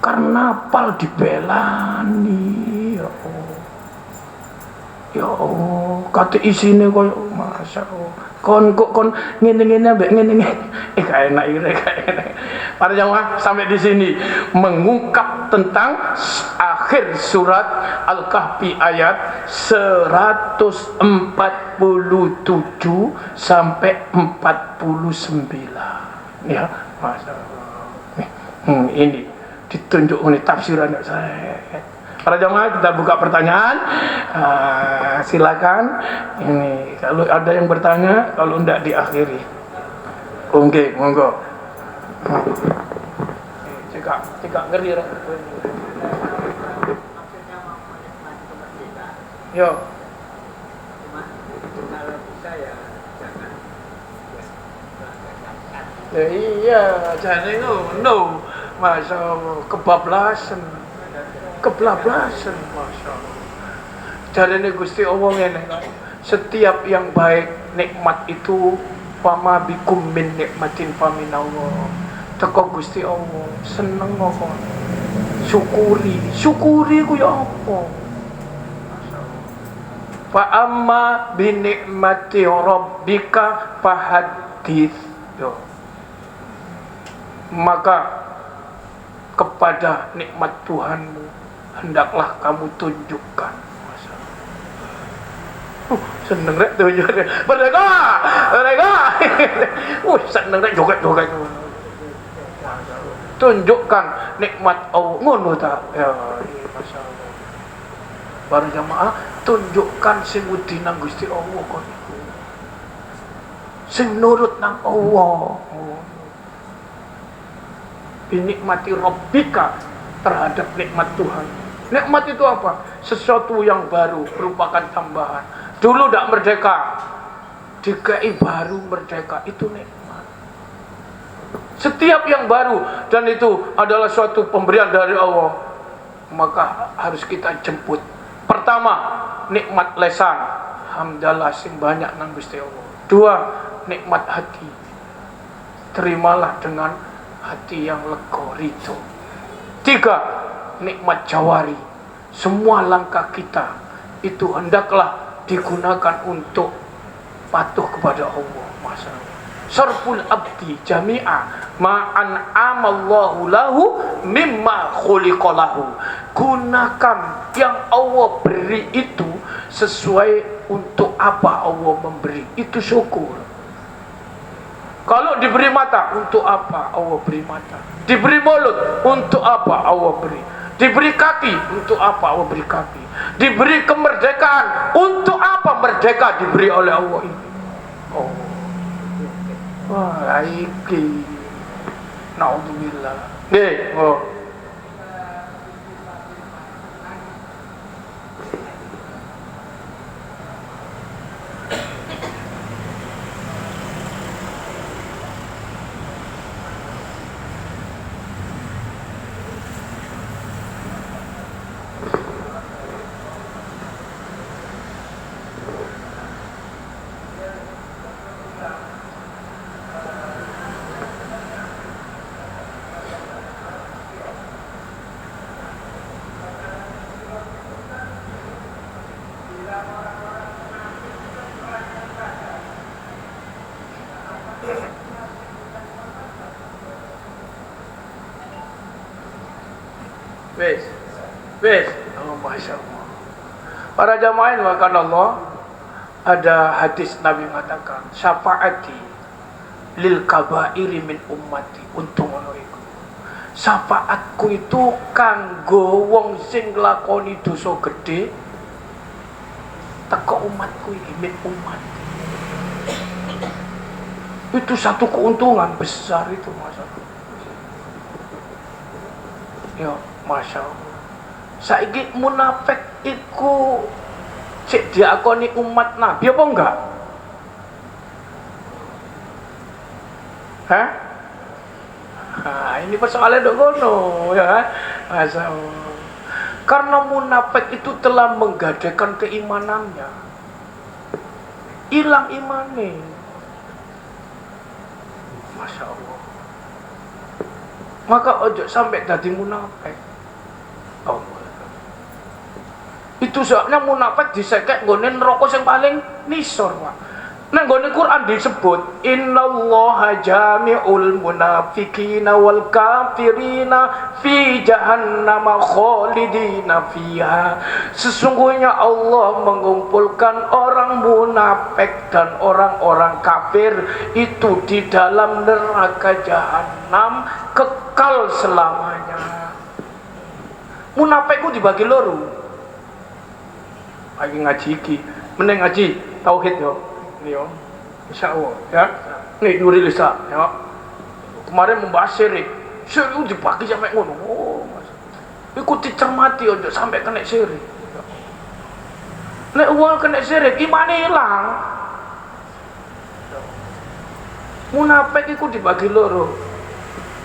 karnapal dibelani ya Allah. Ya Allah, kate isine koyo Masya Allah. Kon ngene-ngene mbek ngene-ngene. Gak enak ire, gak enak. Para jamaah sampai di sini mengungkap tentang akhir surat Al-Kahfi ayat 147 sampai 49. Ya, Masya Allah. Ini ditunjuk oleh tafsiran saya. Para jamaah kita buka pertanyaan. Silakan. Ini kalau ada yang bertanya, kalau enggak diakhiri. Oke, monggo. Jika ngeri. Yo. Ya iya, jangan no. Masya Allah, kebablasan, Masya Allah. Jadi Gusti Allah ngene, setiap yang baik nikmat itu fama bikum min nikmatin faminallah. Teko Gusti Allah, seneng kok. Syukuri ku ya apa? Fa amma bi nikmati rabbika fahaddits. Yo. Maka kepada nikmat Tuhanmu hendaklah kamu tunjukkan. Seneng rek tunjukkan. Merdeka. Seneng rek joget-joget. Tunjukkan nikmat Allah. Ngono ta? Ya, masyaallah. Para jamaah, tunjukkan sing wedi nang Gusti Allah kon iku. Sing nurut nang Allah. Binikmati Rabbika, terhadap nikmat Tuhan. Nikmat itu apa? Sesuatu yang baru, merupakan tambahan. Dulu tidak merdeka, DKI baru merdeka, itu nikmat. Setiap yang baru dan itu adalah suatu pemberian dari Allah, maka harus kita jemput. Pertama, nikmat lesan, hamdalah sing banyak nang Gusti Allah. 2, nikmat hati, terimalah dengan hati yang lega ridho. 3, nikmat jawari, semua langkah kita itu hendaklah digunakan untuk patuh kepada Allah. Masyaallah. Sarful abdi jami'a ma'an amallahu lahu mimma khuliqalahu. Gunakan yang Allah beri itu sesuai untuk apa Allah memberi, itu syukur. Kalau diberi mata, untuk apa Allah beri mata? Diberi mulut, untuk apa Allah beri? Diberi kaki, untuk apa Allah beri kaki? Diberi kemerdekaan, untuk apa merdeka diberi oleh Allah ini? Oh, wah, iki Naudzubillah. Nggih, oh. Wes, oh, Masya Allah. Para jamaah yang dimuliakan Allah, ada hadis Nabi mengatakan, syafaati lil kabairi min ummati. Untung ngono iku. Syafaatku itu kanggo wong sing nglakoni dosa gedhe teko umatku iki, min ummati. Itu satu keuntungan besar itu, Masya Allah. Ya, Masya Allah. Saiki munafik iku sik diakoni umat Nabi apa enggak? Hah? Nah, ini persoalannya dok kono ya kan? Masya Allah. Karena munafik itu telah menggadaikan keimanannya, hilang imannya. Masya Allah. Maka ojo sampai dadi munafik. Allah. Itu sebabnya munafik disekek nggone neraka sing paling nisor, Pak. Nang nggone Quran disebut innallaha jami'ul munafiqina wal kafirina fi jahannam khalidina fiha. Sesungguhnya Allah mengumpulkan orang munafik dan orang-orang kafir itu di dalam neraka jahanam kekal selamanya. Munafik ku dibagi loro. Lagi ngaji iki, mending ngaji tauhid yo. Ini yo. Insyaallah ya. Nih Nuril Isa ya. Kemarin membahas syirik. Syirik dibagi sampai ngono. Oh, Mas. Ikuti cermati ojo sampai kena syirik. Nek wong kena syirik imane ilang. Munafik iku dibagi loro.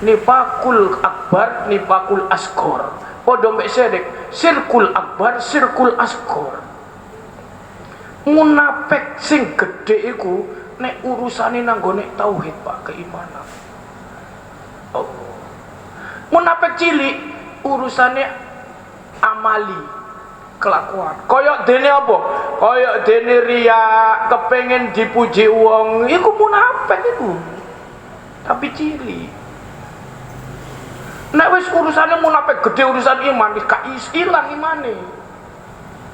Nifakul akbar, nifakul asghar. Padha mek syirik, syirkul akbar, syirkul asghar. Munafik sing gedhe iku nek urusane nang gone tauhid, Pak, keimanan. Oh. Munafik cilik urusane amali, kelakuan. Koyok dene apa? Koyok dene riya, kepengin dipuji wong, iku munafik iku. Tapi cilik. Nek wis urusane munafik gede urusan iman wis gak ilang imane.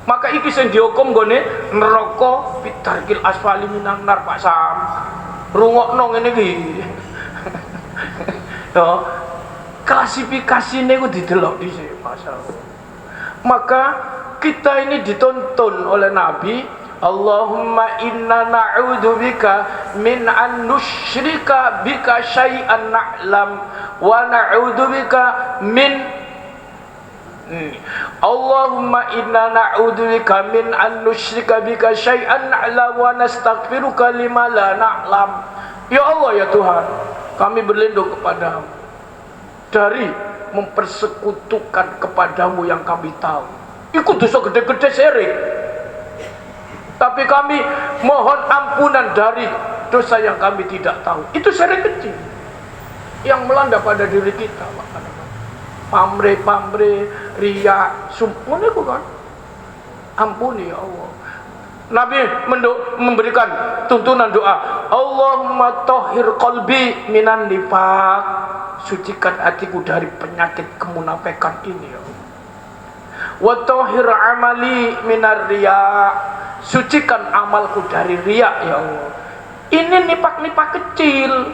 Maka iki sing dihukum gone neraka fitarkil asfali minang nar, Pak Sam. Rungokno ngene iki. Yo, klasifikasine ku didelok dhisik, masyaallah. Maka kita ini dituntun oleh Nabi, Allahumma inna na'udzubika min an nusyrika bika syai'an na'lam wa na'udzubika min Allahumma inna na'udzubika min an nusyrika bika syai'an na'lam wa nastaghfiruka lima la na'lam. Ya Allah, ya Tuhan, kami berlindung kepadamu dari mempersekutukan kepadamu yang kami tahu. Iku dosa gede-gede syirik. Tapi kami mohon ampunan dari dosa yang kami tidak tahu. Itu syirik kecil yang melanda pada diri kita, Pak. Pamre, riya, sumpun itu kan. Ampuni ya Allah. Nabi memberikan tuntunan doa, Allahumma tahhir qalbi minan nifaq. Sucikan hatiku dari penyakit kemunafikan ini ya Allah. Wa tahhir amali minar riya. Sucikan amalku dari riya ya Allah. Ini nifak-nifak kecil.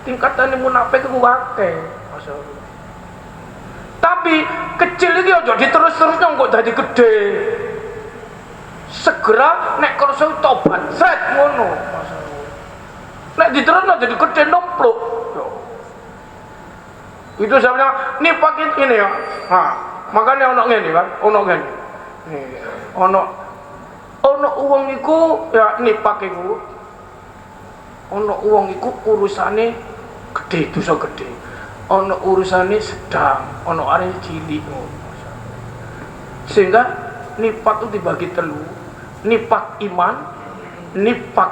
Tingkatan munafik itu akeh, masyaallah. Tapi kecil iki aja diterus-terusnya kok dadi gede. Segera nek kersa tobat, sret ngono, masyaallah. Nek diterusno jadi gede nompluk. Yo. Itu sebenarnya nifak ini ya. Nah, makanya ono ngene kan, ono ngene. Ono uang iku ya nifak iku. Ono uang iku urusane gede, dosa gede. Ono urusane sedang, ono arene cilik. Sehingga nifak itu dibagi telu. Nifak iman, nifak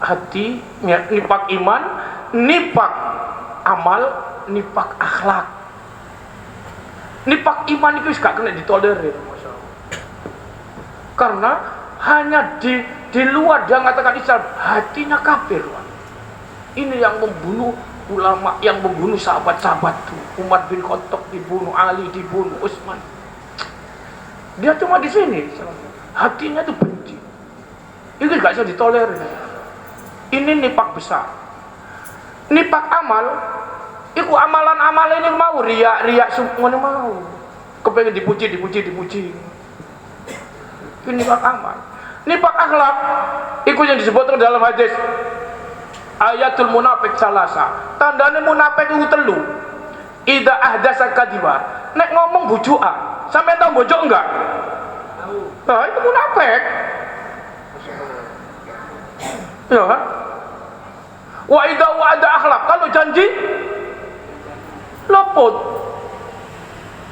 hati, nifak iman, nifak amal, nifak akhlak. Nifak iman itu gak kena ditolerir, karena hanya di luar dia mengatakan Islam, hatinya kafir. Ini yang membunuh ulama, yang membunuh sahabat-sahabat itu. Umar bin Khattab dibunuh, Ali dibunuh, Utsman. Dia cuma di sini, hatinya itu benci. Ini gak bisa ditolerir. Ini nifak besar. Nifak amal, iku amalan-amalan ini mau riak semuanya mau. Kepengen dipuji. Ini nifak amal. Nifak akhlak, iku yang disebutkan dalam hadis ayatul munafik salasa. Tandane munafik itu telu. Ida ahdasa kadiba. Nek ngomong bujukan, sampai tahu bojok enggak? Nah, itu munafik. Ya kan? Wa idza wa'ada akhlak, kalau janji luput.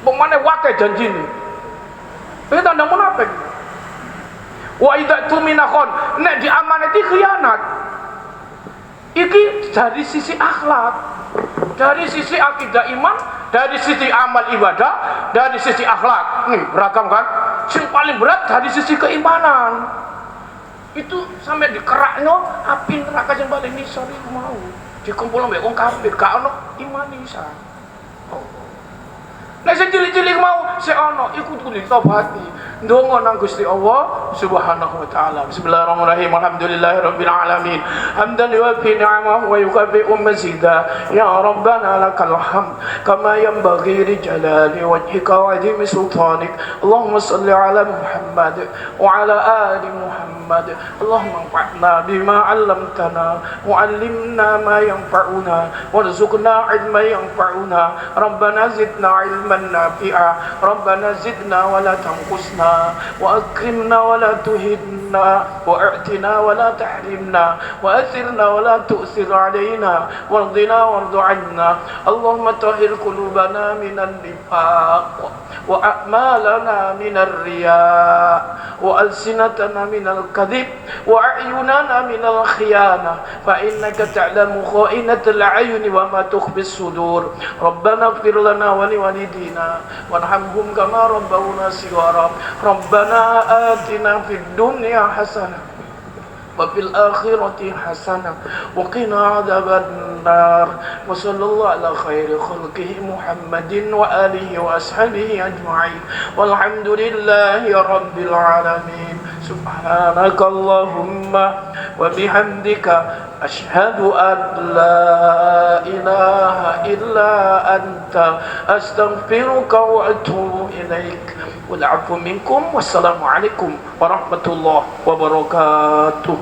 Pemane wakai janji ini. Itu tanda munafik. Wa idza tumina khon, nek diamanati khianat. Iki dari sisi akhlak, dari sisi akidah iman, dari sisi amal ibadah, dari sisi akhlak. Nih, beragam kan? Yang paling berat dari sisi keimanan. Itu sampai dikeraknya api neraka yang paling nisor itu mau dikumpul sama orang kafir, gak ono iman nisa. Nek sing cilik-cilik mau sik ono iku kudu ditobati. Ndonga nang Gusti Allah Subhanahu wa taala. Bismillahirrahmanirrahim. Alhamdulillahirabbil alamin. Hamdan yuwaffi ni'amahu wa yukafi'u mazida. Ya Rabbana lakal hamd kama yanbaghi li jalali wajhika wa 'azimi sultanik. Allahumma shalli ala Muhammad wa ala ali Muhammad. Allahumma anfa'na bima 'allamtana wa 'allimna ma yanfa'una warzuqna 'ilman yanfa'una. Rabbana zidna 'ilman nafi'a. Rabbana zidna wa la tanqusna وأكرمنا ولا تهنا وأعطنا ولا تحرمنا وأثرنا ولا تؤثر علينا وارضنا وارض عنا. اللهم طهر قلوبنا من النفاق وأعمالنا من الرياء وألسنتنا من الكذب وأعيننا من الخيانة فإنك تعلم خائنة الأعين وما تخفي الصدور. ربنا اغفر لنا ولوالدينا وارحمهم كما ربونا صغارا. ربنا آتنا في الدنيا حسنة وفي الآخرة حسنة وقنا عذاب النار. وصلى الله على خير خلقه محمد وآله وأصحابه أجمعين والحمد لله رب العالمين. سبحانك اللهم وبحمدك أشهد أن لا إله إلا أنت أستغفرك وأتوب إليك. والعفو منكم والسلام عليكم ورحمة الله وبركاته.